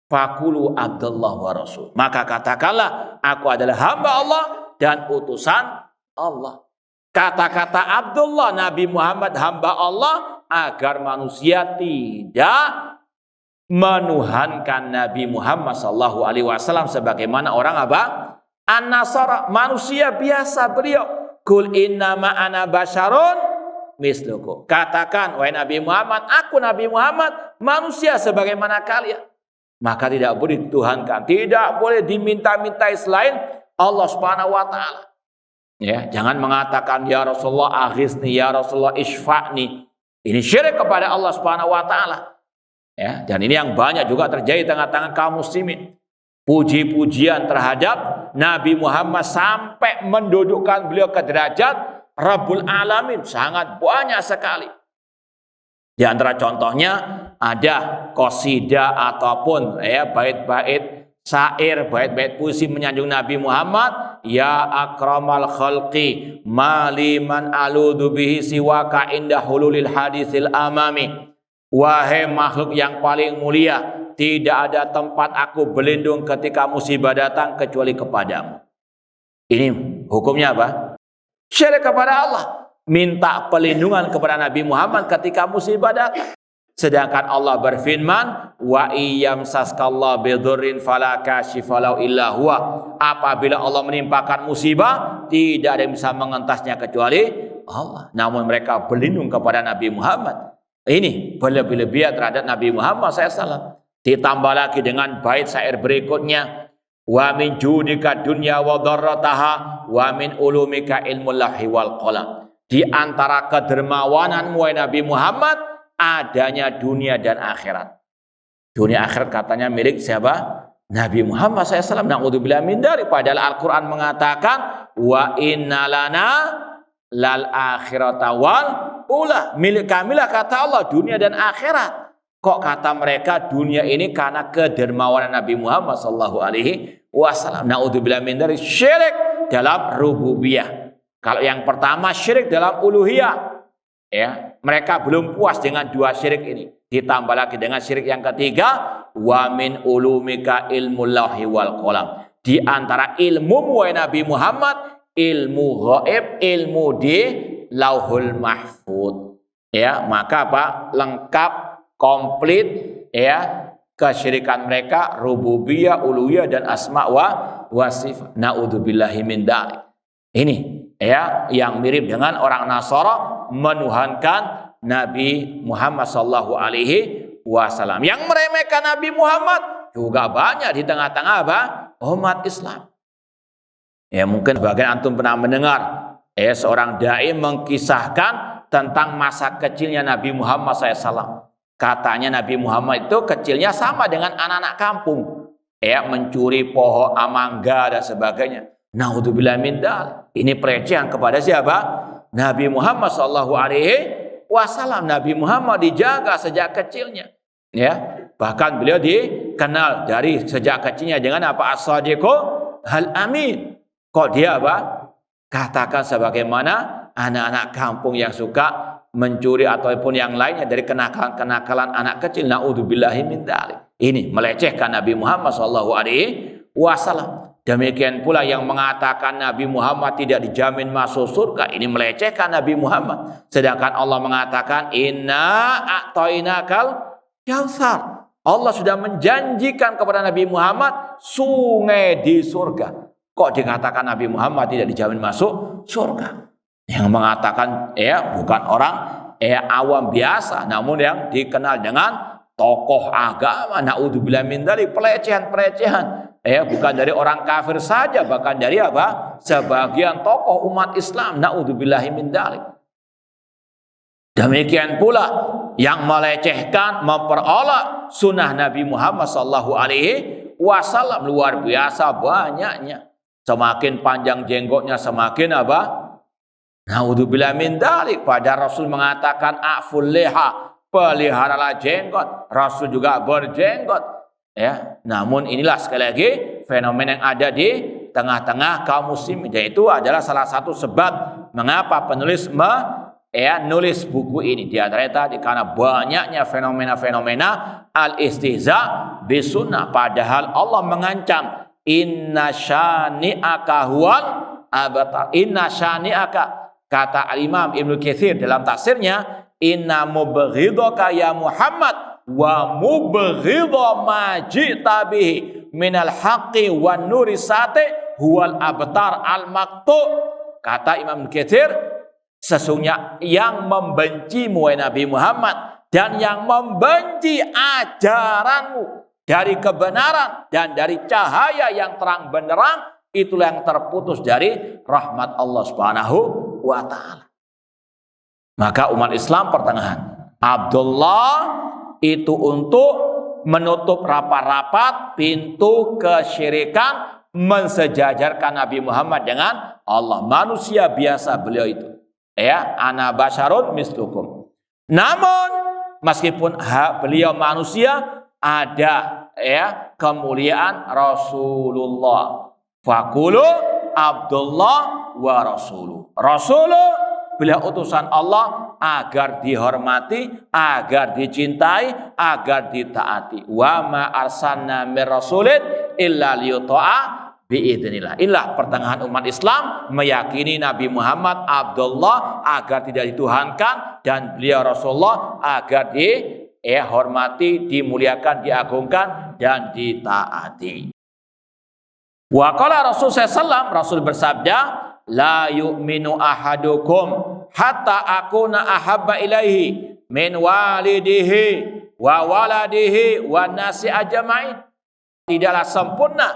Fakulu Abdullah wa Rasul, maka katakanlah aku adalah hamba Allah dan utusan Allah. Kata-kata Abdullah, Nabi Muhammad hamba Allah, agar manusia tidak menuhankan Nabi Muhammad SAW sebagaimana orang An-Nasara, manusia biasa beliau. Kul innama ana basyarun mislukum. Katakan, wahai Nabi Muhammad, aku Nabi Muhammad manusia sebagaimana kalian. Maka tidak boleh dituhankan, tidak boleh diminta-mintai selain Allah Subhanahu wa taala. Ya, jangan mengatakan ya Rasulullah aghisni, ya Rasulullah isfa'ni. Ini syirik kepada Allah Subhanahu wa taala. Ya, dan ini yang banyak juga terjadi di tengah-tengah kaum muslimin. Puji-pujian terhadap Nabi Muhammad sampai mendudukkan beliau ke derajat Rabbul Alamin sangat banyak sekali. Di antara contohnya ada qasidah ataupun bait-bait syair, bait-bait puisi menyanjung Nabi Muhammad. Ya akramal khalqi maliman aludu bihi siwaka indah hululil hadisil amami. Wahai makhluk yang paling mulia, tidak ada tempat aku berlindung ketika musibah datang kecuali kepadamu. Ini hukumnya apa? Syirik kepada Allah. Minta perlindungan kepada Nabi Muhammad ketika musibah datang. Sedangkan Allah berfirman, wa iyam saskallah bidurrin fala kashifalau illa huwa. Apabila Allah menimpakan musibah, tidak ada yang bisa mengentasnya kecuali Allah. Namun mereka berlindung kepada Nabi Muhammad. Ini berlebih-lebihan terhadap Nabi Muhammad SAW. Ditambah lagi dengan bait syair berikutnya, wa min judika dunya wa darrataha wa min ulumika ilmul lahhi wal qalam. Di antara kedermawanan Nabi Muhammad adanya dunia dan akhirat. Dunia akhirat katanya milik siapa? Nabi Muhammad SAW. Na'udzubillah min dzalik. Padahal Al-Quran mengatakan wa inna lana lal akhirata wal ula. Milik kamilah kata Allah dunia dan akhirat. Kok kata mereka dunia ini karena kedermawanan Nabi Muhammad SAW. Na'udzubillah min dzalik. Syirik dalam rububiyah. Kalau yang pertama syirik dalam uluhiyah. Ya, mereka belum puas dengan dua syirik ini. Ditambah lagi dengan syirik yang ketiga, wa min ulumika ilmul lauhi wal qalam. Di antara ilmu Nabi Muhammad, ilmu ghaib, ilmu di Lauhul Mahfuz. Ya, maka apa? Lengkap, komplit ya kesyirikan mereka rububiyah, uluhiyah dan asma wa sifat. Naudzubillahi min dzalik. Ini ya yang mirip dengan orang Nasara menuhankan Nabi Muhammad sallallahu alaihi wasallam. Yang meremehkan Nabi Muhammad juga banyak di tengah-tengah apa? Umat Islam. Ya mungkin sebagian antum pernah mendengar seorang dai mengkisahkan tentang masa kecilnya Nabi Muhammad SAW. Katanya Nabi Muhammad itu kecilnya sama dengan anak-anak kampung. Mencuri pohon amangga dan sebagainya. Naudzubillah min dzalik. Ini pelecehan kepada siapa? Nabi Muhammad sallallahu alaihi wasallam. Nabi Muhammad dijaga sejak kecilnya. Ya, bahkan beliau dikenal dari sejak kecilnya dengan apa? As-Sadiqu al-Amin. Kok dia apa? Katakan sebagaimana anak-anak kampung yang suka mencuri ataupun yang lainnya dari kenakalan anak kecil. Naudzubillahi min dzalik. Ini melecehkan Nabi Muhammad sallallahu alaihi wasallam. Demikian pula yang mengatakan Nabi Muhammad tidak dijamin masuk surga. Ini melecehkan Nabi Muhammad. Sedangkan Allah mengatakan inna a'tainakal kautsar. Allah sudah menjanjikan kepada Nabi Muhammad sungai di surga. Kok dikatakan Nabi Muhammad tidak dijamin masuk surga? Yang mengatakan bukan orang awam biasa, namun yang dikenal dengan tokoh agama. Naudzubillah min dzalik. Pelecehan-pelecehan. Bukan dari orang kafir saja, bahkan dari apa? Sebagian tokoh umat Islam. Naudzubillahi min dzalik. Demikian pula yang melecehkan, memperolok sunnah Nabi Muhammad sallallahu alaihi wasallam luar biasa banyaknya. Semakin panjang jenggotnya semakin apa? Naudzubillahi min dzalik. Pada Rasul mengatakan a'ful liha, peliharalah jenggot. Rasul juga berjenggot. Namun inilah sekali lagi fenomena yang ada di tengah-tengah kaum muslimin, yaitu adalah salah satu sebab mengapa penulis nulis buku ini. Di antaranya tadi karena banyaknya fenomena-fenomena al-istihza bisunnah, padahal Allah mengancam inna syani'aka huwal abtar. Inna syani'aka, kata Imam Ibnu Katsir dalam tafsirnya, inna mubghidaka ya Muhammad wa mubghidha ma ji'ta bihi minal haqqi wan nuri sate huwal abtar al maktu. Kata Imam Katsir, sesungguhnya yang membencimu Nabi Muhammad dan yang membenci ajaranmu dari kebenaran dan dari cahaya yang terang benderang, itulah yang terputus dari rahmat Allah Subhanahu wa taala. Maka umat Islam pertengahan, Abdullah itu untuk menutup rapat-rapat pintu kesyirikan, mensejajarkan Nabi Muhammad dengan Allah. Manusia biasa beliau itu. Ana basyarun mislukum. Namun meskipun beliau manusia, ada kemuliaan Rasulullah. Fakulu Abdullah wa Rasuluh. Rasulullah, beliau utusan Allah agar dihormati, agar dicintai, agar ditaati. Wa ma arsalna mir rasulin illa liyuta'a biidznillah. Inilah pertengahan umat Islam meyakini Nabi Muhammad Abdullah agar tidak dituhankan dan beliau Rasulullah agar dihormati, dimuliakan, diagungkan dan ditaati. Wa qala Rasul sallallahu Rasul bersabda, la yu'minu ahadukum hatta akuna ahabba ilaihi min walidihi wa waladihi wa nasi ajma'in. Tidaklah sempurna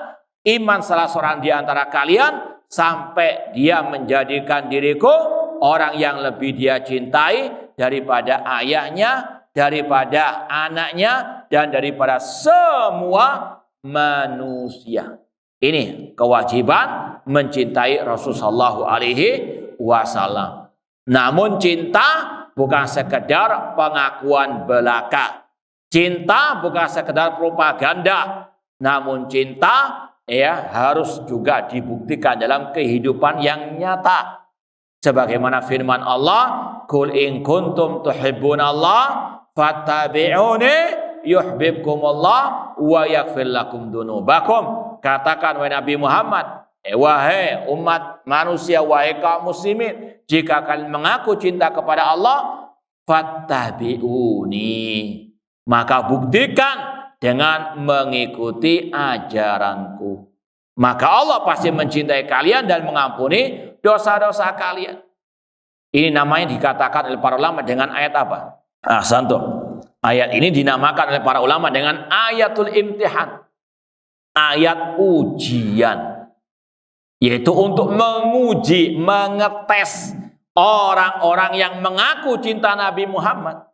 iman salah seorang di antara kalian sampai dia menjadikan diriku orang yang lebih dia cintai daripada ayahnya, daripada anaknya, dan daripada semua manusia. Ini kewajiban mencintai Rasulullah SAW. Namun cinta bukan sekedar pengakuan belaka. Cinta bukan sekedar propaganda. Namun cinta harus juga dibuktikan dalam kehidupan yang nyata. Sebagaimana firman Allah, "Qul in kuntum tuhibbunallah fattabi'uni yuhibbukumullah wa yaghfir lakum dzunubakum." Katakan wahai Nabi Muhammad, wahai umat manusia, wahai kaum muslimin, jika kalian mengaku cinta kepada Allah, fattabi'uni, maka buktikan dengan mengikuti ajaranku. Maka Allah pasti mencintai kalian dan mengampuni dosa-dosa kalian. Ini namanya dikatakan oleh para ulama dengan ayat apa? Santo. Ayat ini dinamakan oleh para ulama dengan ayatul imtihan. Ayat ujian. Yaitu untuk menguji, mengetes orang-orang yang mengaku cinta Nabi Muhammad.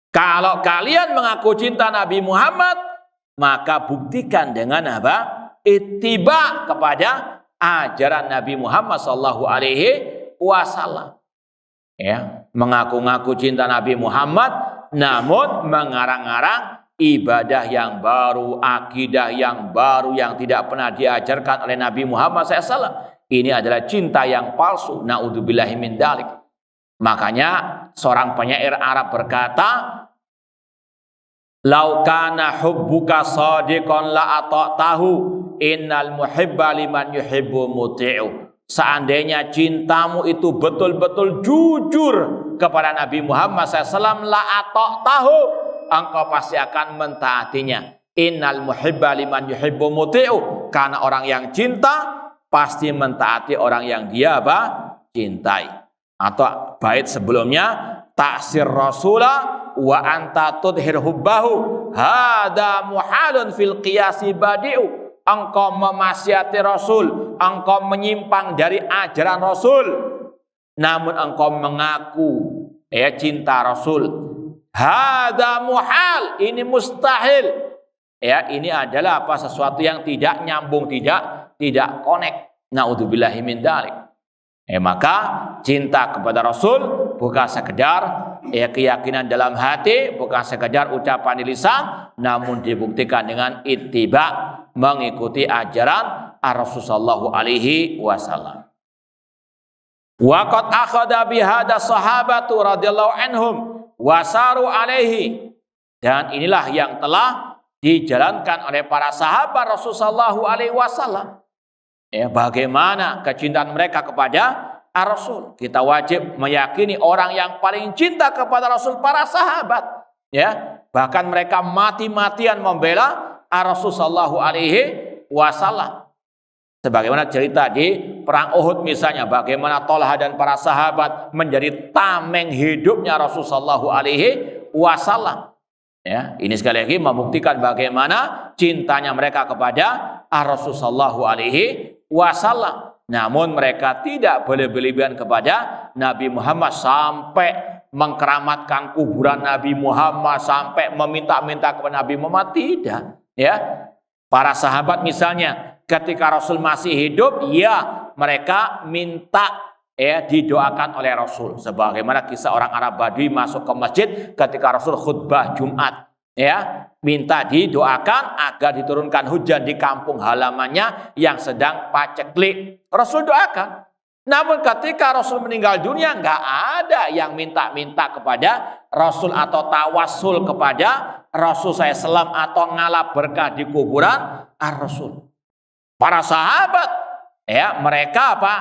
Kalau kalian mengaku cinta Nabi Muhammad, maka buktikan dengan apa? Ittiba kepada ajaran Nabi Muhammad SAW. Ya, mengaku-ngaku cinta Nabi Muhammad, namun mengarang-arang ibadah yang baru, akidah yang baru yang tidak pernah diajarkan oleh Nabi Muhammad SAW. Ini adalah cinta yang palsu. Na'udzubillahi min dzalik. Makanya seorang penyair Arab berkata, "Lau kana hubbuka shadiqan la ata'tahu, innal muhibba liman yuhibbu muti'u." Seandainya cintamu itu betul-betul jujur kepada Nabi Muhammad SAW, la ata'tahu, engkau pasti akan mentaatinya. Innal muhibba liman yuhibbu muti'u, karena orang yang cinta pasti mentaati orang yang dia cintai. Atau bait sebelumnya, taksir rasulah wa anta tudhir hubbahu hada muhalun fil qiyasi badi'u. Engkau memaksiati Rasul, engkau menyimpang dari ajaran Rasul, namun engkau mengaku cinta Rasul. Hada muhal, ini mustahil. Ini adalah sesuatu yang tidak nyambung, tidak connect. Na'udzubillahi min dzalik. Maka cinta kepada Rasul bukan sekedar keyakinan dalam hati, bukan sekedar ucapan di lisan, namun dibuktikan dengan ittiba, mengikuti ajaran Rasulullah SAW. Wa qad akhadha bihada sahabatu radhiyallahu anhum wasaru alaihi, dan inilah yang telah dijalankan oleh para sahabat Rasulullah SAW. Bagaimana kecintaan mereka kepada Rasul. Kita wajib meyakini orang yang paling cinta kepada Rasul para sahabat. Bahkan mereka mati-matian membela Rasulullah SAW. Sebagaimana cerita di perang Uhud misalnya, bagaimana Thalha dan para sahabat menjadi tameng hidupnya Rasulullah SAW. Ini sekali lagi membuktikan bagaimana cintanya mereka kepada Rasulullah SAW. Namun mereka tidak berlebihan kepada Nabi Muhammad sampai mengkeramatkan kuburan Nabi Muhammad, sampai meminta-minta kepada Nabi Muhammad. Tidak. Para sahabat misalnya ketika Rasul masih hidup, mereka minta didoakan oleh Rasul. Sebagaimana kisah orang Arab Badui masuk ke masjid ketika Rasul khutbah Jumat. Minta didoakan agar diturunkan hujan di kampung halamannya yang sedang paceklik. Rasul doakan. Namun ketika Rasul meninggal dunia, nggak ada yang minta-minta kepada Rasul atau tawassul kepada Rasul SAW atau ngalap berkah di kuburan Rasul. Para sahabat, ya, mereka apa?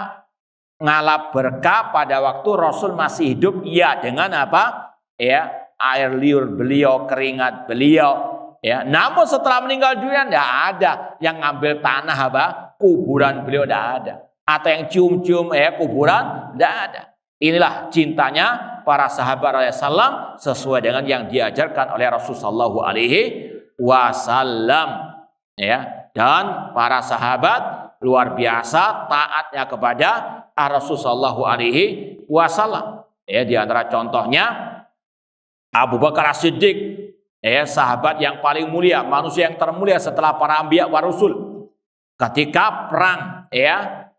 Ngalap berkah pada waktu Rasul masih hidup, ya, dengan apa? Ya, air liur beliau, keringat beliau, ya. Namun setelah meninggal dunia tidak ada yang ngambil tanah apa? Kuburan beliau tidak ada. Atau yang cium-cium kuburan tidak ada. Inilah cintanya para sahabat Rasulullah sesuai dengan yang diajarkan oleh Rasulullah SAW, ya. Dan para sahabat luar biasa taatnya kepada Rasulullah SAW. Ya, di antara contohnya Abu Bakar As-Siddiq, ya, sahabat yang paling mulia, manusia yang termulia setelah para anbiya wa rasul. Ketika perang, ya,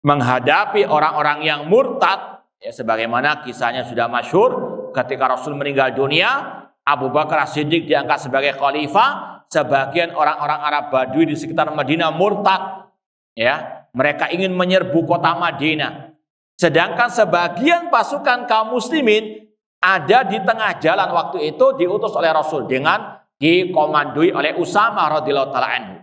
menghadapi orang-orang yang murtad, ya, sebagaimana kisahnya sudah masyhur, ketika Rasul meninggal dunia, Abu Bakar As-Siddiq diangkat sebagai khalifah. Sebagian orang-orang Arab Badui di sekitar Madinah murtad, ya, mereka ingin menyerbu kota Madinah. Sedangkan sebagian pasukan kaum muslimin ada di tengah jalan waktu itu diutus oleh Rasul dengan dikomandoi oleh Usamah radhiyallahu taala anhu.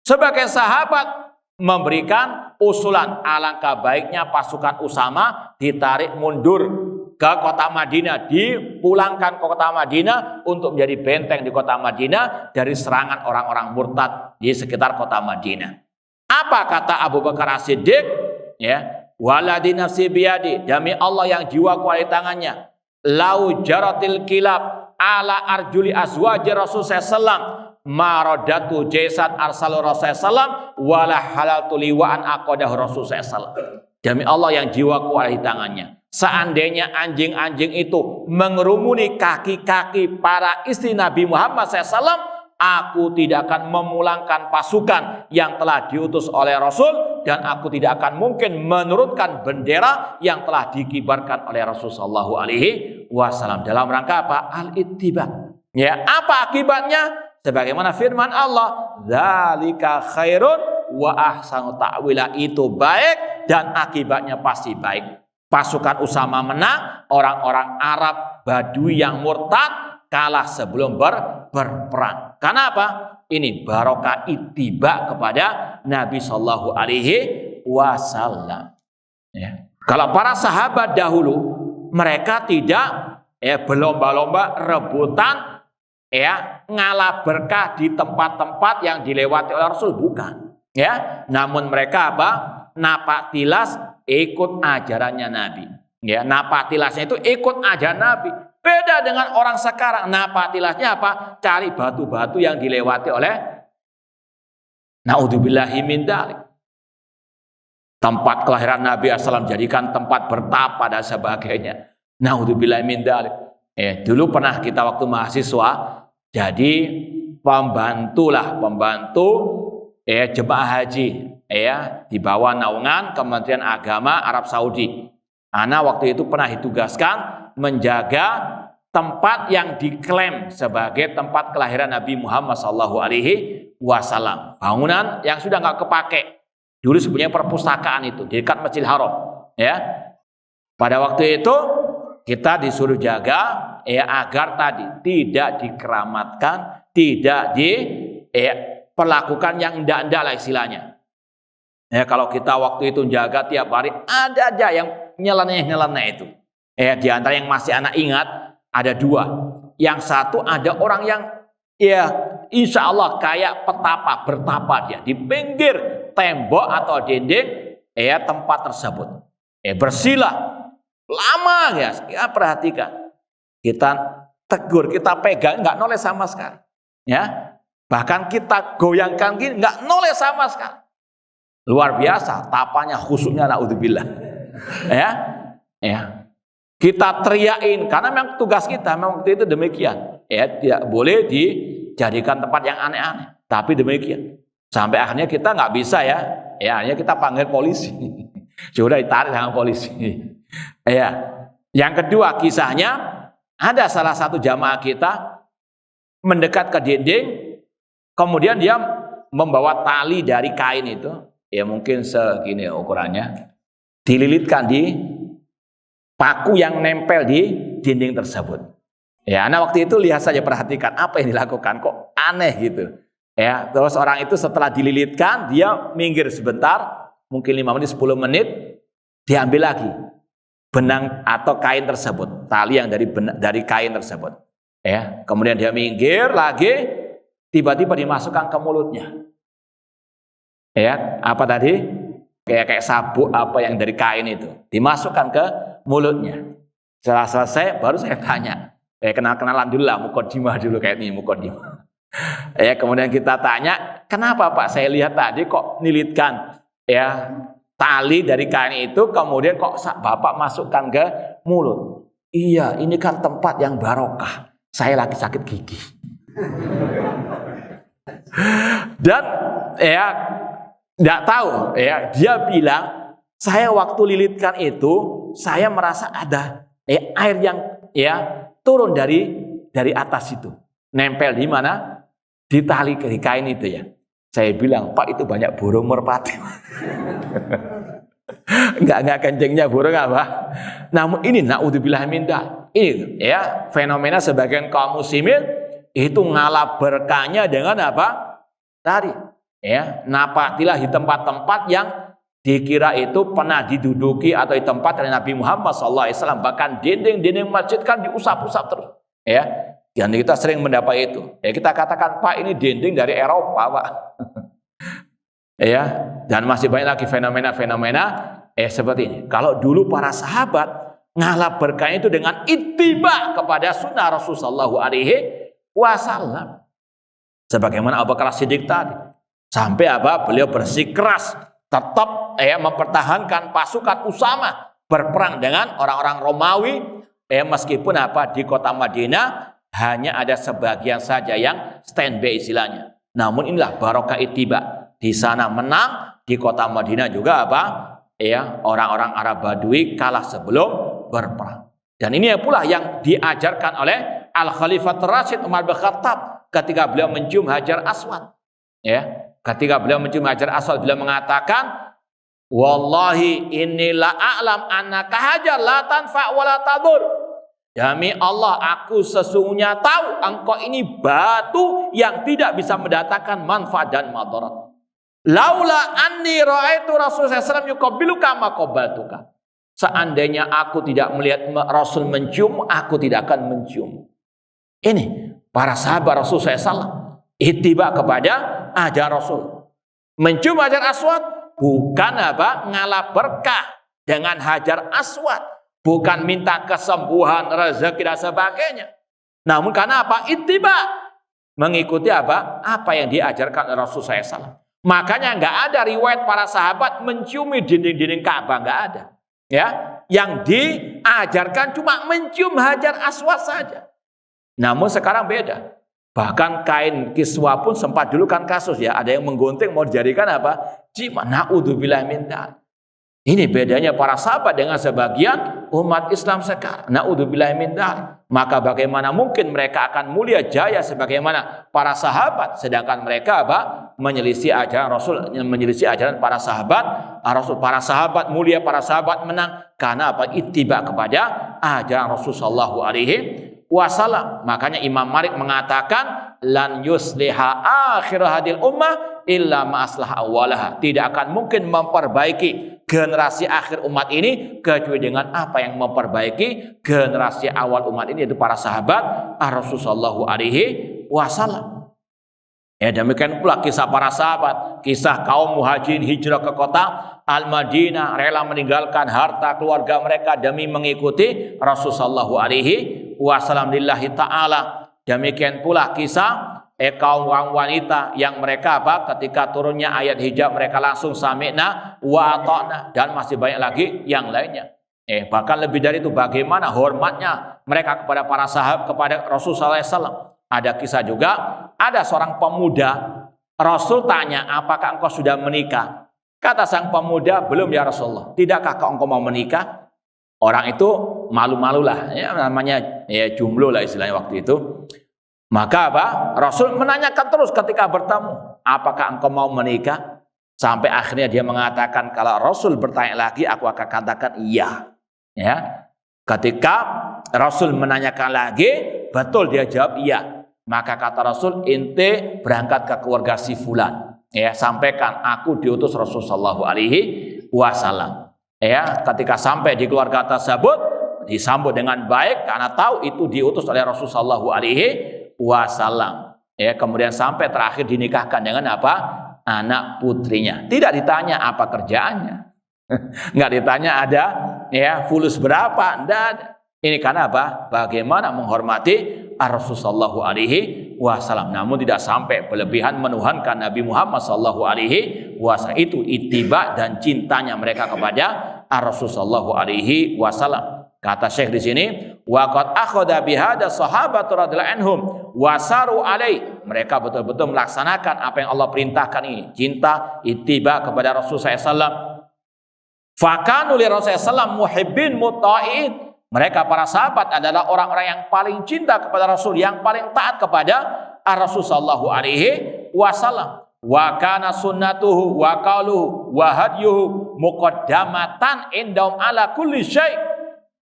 Sebagai sahabat memberikan usulan, alangkah baiknya pasukan Usamah ditarik mundur ke kota Madinah, dipulangkan ke kota Madinah untuk menjadi benteng di kota Madinah dari serangan orang-orang murtad di sekitar kota Madinah. Apa kata Abu Bakar As-Siddiq? Ya, waladi nafsi biyadi, demi Allah yang jiwaku ada di tangannya, lau jaratil kilab ala arjuli azwaji Rasul sallallahu maradatu jaisat arsalu Rasul sallallahu wala halaltu liwa'an aqadah Rasul sallallahu. Demi Allah yang jiwaku ada di tangannya, seandainya anjing-anjing itu mengerumuni kaki-kaki para istri Nabi Muhammad SAW, aku tidak akan memulangkan pasukan yang telah diutus oleh Rasul, dan aku tidak akan mungkin menurunkan bendera yang telah dikibarkan oleh Rasul Sallallahu Alaihi Wasallam. Dalam rangka apa? Al-ittiba. Ya, apa akibatnya? Sebagaimana firman Allah, dzalika khairun wa ahsanu ta'wila, itu baik dan akibatnya pasti baik. Pasukan Usamah menang, orang-orang Arab Badui yang murtad kalah sebelum berperang. Kenapa? Ini barokah ittiba kepada Nabi Sallallahu Alaihi Wasallam. Ya. Kalau para sahabat dahulu, mereka tidak berlomba-lomba rebutan ngalah berkah di tempat-tempat yang dilewati oleh Rasul, bukan. Ya, namun mereka apa? Napak tilas ikut ajarannya Nabi. Ya, napak tilasnya itu ikut ajaran Nabi. Beda dengan orang sekarang, napak tilasnya apa? Cari batu-batu yang dilewati oleh naudzubillahi min dzalik. Tempat kelahiran Nabi SAW jadikan tempat bertapa dan sebagainya. Naudzubillahi min dzalik. Dulu pernah kita waktu mahasiswa jadi pembantu jemaah haji, di bawah naungan Kementerian Agama Arab Saudi. Ana waktu itu pernah ditugaskan menjaga tempat yang diklaim sebagai tempat kelahiran Nabi Muhammad SAW. Bangunan yang sudah nggak kepake. Dulu sebenarnya perpustakaan itu di dekat Masjidil Haram. Ya, pada waktu itu kita disuruh jaga agar tadi tidak dikeramatkan, tidak diperlakukan yang enggak-enggak lah istilahnya. Ya, kalau kita waktu itu jaga tiap hari, ada aja yang nyeleneh itu. Di antara yang masih anak ingat ada dua. Yang satu ada orang yang insya Allah kayak petapa, bertapa dia di pinggir tembok atau dinding tempat tersebut. Bersila lama ya, perhatikan. Kita tegur, kita pegang, nggak noleh sama sekali. Ya, bahkan kita goyangkan gini, nggak noleh sama sekali. Luar biasa, tapanya khusyuknya naudzubillah. Ya, kita teriakin karena memang tugas kita memang waktu itu demikian. Tidak boleh dijadikan tempat yang aneh-aneh. Tapi demikian. Sampai akhirnya kita nggak bisa akhirnya kita panggil polisi. Sudah ditarik sama polisi. Yang kedua kisahnya, ada salah satu jamaah kita mendekat ke dinding, kemudian dia membawa tali dari kain itu, mungkin segini ukurannya, dililitkan di paku yang nempel di dinding tersebut. Anak waktu itu lihat saja, perhatikan apa yang dilakukan, kok aneh gitu. Ya, terus orang itu setelah dililitkan, dia minggir sebentar, mungkin 5 menit, 10 menit, diambil lagi benang atau kain tersebut, tali yang dari kain tersebut. Ya, kemudian dia minggir lagi, tiba-tiba dimasukkan ke mulutnya. Ya, apa tadi? Kayak sabuk apa yang dari kain itu, dimasukkan ke mulutnya. Setelah selesai, baru saya tanya. Kenal-kenalan dulu lah, mukodimah dulu kayak ini, mukodimah. Ya, kemudian kita tanya, kenapa Pak? Saya lihat tadi kok nilitkan ya tali dari kain itu, kemudian kok Bapak masukkan ke mulut? Iya, ini kan tempat yang barokah. Saya lagi sakit gigi. Dan ya nggak tahu, ya dia bilang, saya waktu lilitkan itu, saya merasa ada air yang ya turun dari atas itu, nempel di mana? Di tali di kain itu ya. Saya bilang, Pak, itu banyak burung merpati. Enggak kencingnya burung apa. Namun ini naudzubillah min dzalik. Ini ya fenomena sebagian kaum muslimin itu ngalah berkahnya dengan apa? Tadi ya, napatilah di tempat-tempat yang dikira itu pernah diduduki atau di tempat dari Nabi Muhammad SAW. Bahkan dinding-dinding masjid kan diusap-usap terus. Ya, dan kita sering mendapat itu. Ya, kita katakan, Pak, ini dinding dari Eropa, Pak. Ya, dan masih banyak lagi fenomena-fenomena seperti ini. Kalau dulu para sahabat ngalah berkahnya itu dengan ittiba kepada sunnah Rasulullah SAW. Sebagaimana Abu Bakar Siddiq tadi. Sampai apa? Beliau bersikeras tetap mempertahankan pasukan Usama berperang dengan orang-orang Romawi, meskipun apa di kota Madinah hanya ada sebagian saja yang standby istilahnya. Namun inilah barokah ittiba. Di sana menang, di kota Madinah juga apa? Ya, orang-orang Arab Badui kalah sebelum berperang. Dan ini pula yang diajarkan oleh Al-Khalifah Rasyid Umar bin Khattab ketika beliau mencium Hajar Aswad. Ya, ketika beliau mencium Hajar Aswad, beliau mengatakan, wallahi inni la a'lam annaka hajar la tanfa wa la tadur. Demi Allah, aku sesungguhnya tahu engkau ini batu yang tidak bisa mendatangkan manfaat dan madarat. Laula anni ra'aitu Rasulullah SAW yuqabbiluka ma qabbaltuka. Seandainya aku tidak melihat Rasul mencium, aku tidak akan mencium. Ini para sahabat Rasul SAW ittiba kepada ajaran Rasul. Mencium Hajar Aswad bukan apa? Ngalah berkah dengan Hajar Aswad, bukan minta kesembuhan, rezeki dan sebagainya. Namun karena apa? Ittiba, mengikuti apa? Apa yang diajarkan Rasul SAW. Makanya nggak ada riwayat para sahabat menciumi dinding-dinding Ka'bah, nggak ada. Ya, yang diajarkan cuma mencium Hajar Aswad saja. Namun sekarang beda. Bahkan kain kiswa pun sempat dulu kan kasus ya, ada yang menggunting mau dijadikan apa? Jima. Naudzubillah min dzalik. Ini bedanya para sahabat dengan sebagian umat Islam sekarang. Naudzubillah min dzalik. Maka bagaimana mungkin mereka akan mulia jaya sebagaimana para sahabat, sedangkan mereka apa? Menyelisih ajaran Rasul, menyelisih ajaran para sahabat. Rasul, para sahabat mulia, para sahabat menang karena apa? Ittiba kepada ajaran Rasul sallallahu alaihi wasallam. Makanya Imam Malik mengatakan lan yusliha akhir hadil ummah illa ma aslaha awwalaha. Tidak akan mungkin memperbaiki generasi akhir umat ini kecuali dengan apa yang memperbaiki generasi awal umat ini, yaitu para sahabat Rasulullah sallallahu alaihi wasallam. Ya, demikian pula kisah para sahabat, kisah kaum muhajirin hijrah ke kota Al-Madinah, rela meninggalkan harta keluarga mereka demi mengikuti Rasulullah sallallahu alaihi wasallam lillahi ta'ala. Demikian pula kisah kaum wanita yang mereka apa? Ketika turunnya ayat hijab mereka langsung sami'na wa ata'na, dan masih banyak lagi yang lainnya. Bahkan lebih dari itu, bagaimana hormatnya mereka kepada para sahabat, kepada Rasul sallallahu alaihi wasallam. Ada kisah juga, ada seorang pemuda, Rasul tanya, apakah engkau sudah menikah? Kata sang pemuda, belum ya Rasulullah. Tidakkah engkau mau menikah? Orang itu malu-malulah, ya, namanya ya jomblo lah istilahnya waktu itu. Maka apa? Rasul menanyakan terus ketika bertemu, apakah engkau mau menikah? Sampai akhirnya dia mengatakan, kalau Rasul bertanya lagi, aku akan katakan iya. Ya. Ketika Rasul menanyakan lagi, betul dia jawab iya. Maka kata Rasul, ente berangkat ke keluarga si fulan, ya, sampaikan aku diutus Rasulullah sallallahu alaihi wasallam. Ya, ketika sampai di keluarga tersebut disambut dengan baik karena tahu itu diutus oleh Rasulullah sallallahu alaihi wasallam. Ya, kemudian sampai terakhir dinikahkan dengan apa? Anak putrinya. Tidak ditanya apa kerjaannya. Nggak ditanya ada ya fulus berapa, enggak ada. Ini karena apa? Bagaimana menghormati Rasulullah sallallahu alaihi wasallam. Namun tidak sampai berlebihan menuhankan Nabi Muhammad sallallahu alaihi wasallam. Itu ittiba dan cintanya mereka kepada Rasulullah sallallahu alaihi wasallam. Kata Syekh di sini, wa qad akhadha bihadza sahabatu radhiyallahu anhum wasaru alai. Mereka betul-betul melaksanakan apa yang Allah perintahkan ini, cinta ittiba kepada Rasulullah SAW. Fakanu li Rasulullah SAW muhibbin mutta'in. Mereka para sahabat adalah orang-orang yang paling cinta kepada Rasul, yang paling taat kepada Rasul sallallahu alaihi wasallam. Wa kana sunnatuhu wa qaluhu wa hadyuhu muqaddamatan indahum ala kulli syai'.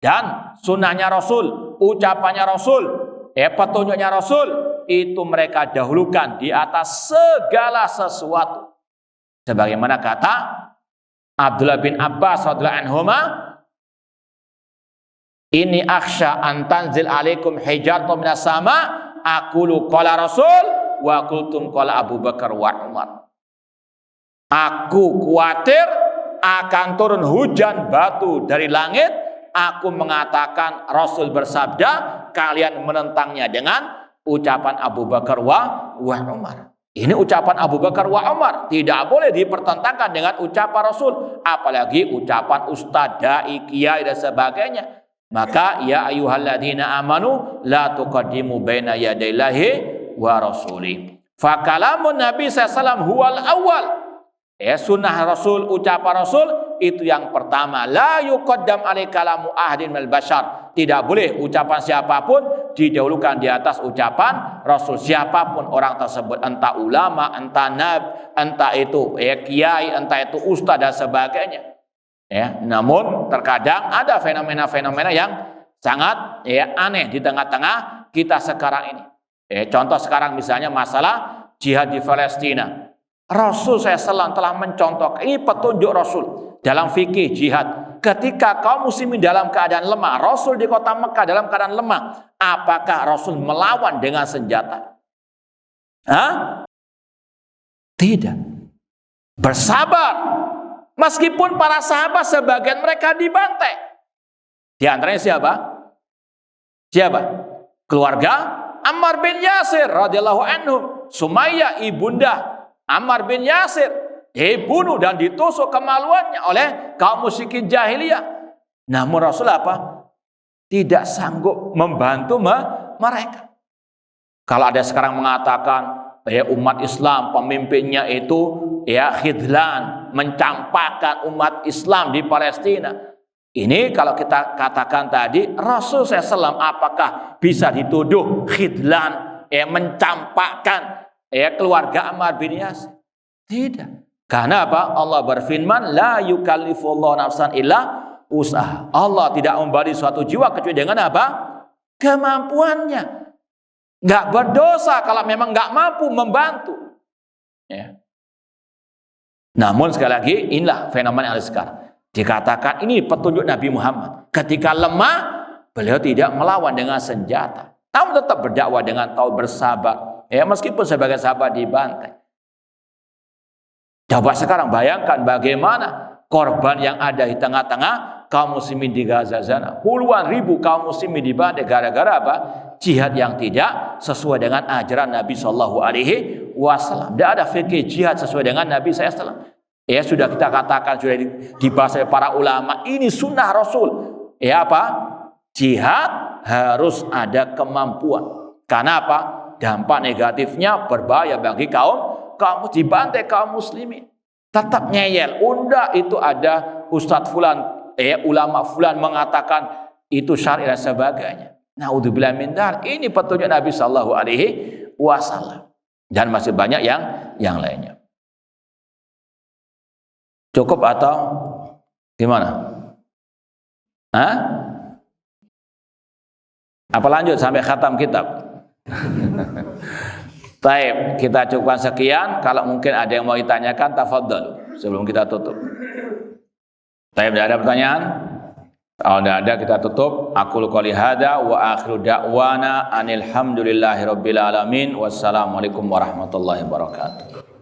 Dan sunnahnya Rasul, ucapannya Rasul, petunjuknya Rasul, itu mereka dahulukan di atas segala sesuatu. Sebagaimana kata Abdullah bin Abbas radhiyallahu anhuma, ini akhsha an tanzil alaikum hijaratun minas sama, aqulu qala Rasul wa qultum qala Abu Bakar wa Umar. Aku khawatir akan turun hujan batu dari langit. Aku mengatakan Rasul bersabda, kalian menentangnya dengan ucapan Abu Bakar wa Umar. Ini ucapan Abu Bakar wa Umar, tidak boleh dipertentangkan dengan ucapan Rasul, apalagi ucapan ustadz, dai, kiai dan sebagainya. Maka ya ayyuhalladzina amanu la tuqaddimu baina yadayillahi wa rasuli. Fa kalamun Nabi sallallahu huwal awwal. Sunnah Rasul, ucapan Rasul itu yang pertama. La yuqaddam alai kalamu ahadin minal bashar. Tidak boleh ucapan siapapun didahulukan di atas ucapan Rasul. Siapapun orang tersebut, entah ulama, entah nabi, entah itu kiai, entah itu ustaz dan sebagainya. Namun terkadang ada fenomena-fenomena yang sangat aneh di tengah-tengah kita sekarang ini. Contoh sekarang misalnya masalah jihad di Palestina. Rasul SAW telah mencontohkan, ini petunjuk Rasul dalam fikih jihad. Ketika kaum muslimin dalam keadaan lemah, Rasul di kota Mekah dalam keadaan lemah, apakah Rasul melawan dengan senjata? Tidak. Bersabar. Meskipun para sahabat sebagian mereka dibantai. Di antaranya siapa? Siapa? Keluarga Ammar bin Yasir radhiyallahu anhu. Sumayyah ibunda Ammar bin Yasir dibunuh dan ditusuk kemaluannya oleh kaum musyrikin jahiliyah. Namun Rasul apa? Tidak sanggup membantu mereka. Kalau ada sekarang mengatakan umat Islam pemimpinnya itu khidlan, mencampakkan umat Islam di Palestina. Ini kalau kita katakan tadi Rasul SAW apakah bisa dituduh khidlan, mencampakkan keluarga Ammar bin Yasir? Tidak. Karena apa? Allah berfirman, la yukallifullahu nafsan illa usaha. Allah tidak memberi suatu jiwa kecuali dengan apa? Kemampuannya. Nggak berdosa kalau memang nggak mampu membantu. Namun sekali lagi inilah fenomena yang ada sekarang. Dikatakan ini petunjuk Nabi Muhammad. Ketika lemah, beliau tidak melawan dengan senjata, namun tetap berdakwah dengan tahu bersabar. Meskipun sebagai sahabat dibantai. Coba sekarang bayangkan bagaimana korban yang ada di tengah-tengah kaum muslimin di Gaza sana. Puluhan ribu kaum muslimin dibantai gara-gara apa? Jihad yang tidak sesuai dengan ajaran Nabi Shallallahu Alaihi Wasallam. Tidak ada fikih jihad sesuai dengan Nabi SAW. Sudah kita katakan, sudah dibahas oleh para ulama. Ini sunnah Rasul. Jihad harus ada kemampuan. Karena apa? Dampak negatifnya berbahaya bagi kaum dibantai kaum muslimin. Tetap ngeyel. Unda itu ada Ustadz fulan, ulama fulan mengatakan itu syar'i dan sebagainya. Naudzubillah min dzalik. Ini petunjuk Nabi sallallahu alaihi wasallam. Dan masih banyak yang lainnya. Cukup atau gimana? Apa lanjut sampai khatam kitab? Baik, kita cukupkan sekian. Kalau mungkin ada yang mau ditanyakan, tafadhal sebelum kita tutup. Baik, tidak ada pertanyaan? Kalau tidak ada, kita tutup. Aqulu qouli hadza wa akhiru da'wana anil hamdulillahi rabbil alamin. Wassalamualaikum warahmatullahi wabarakatuh.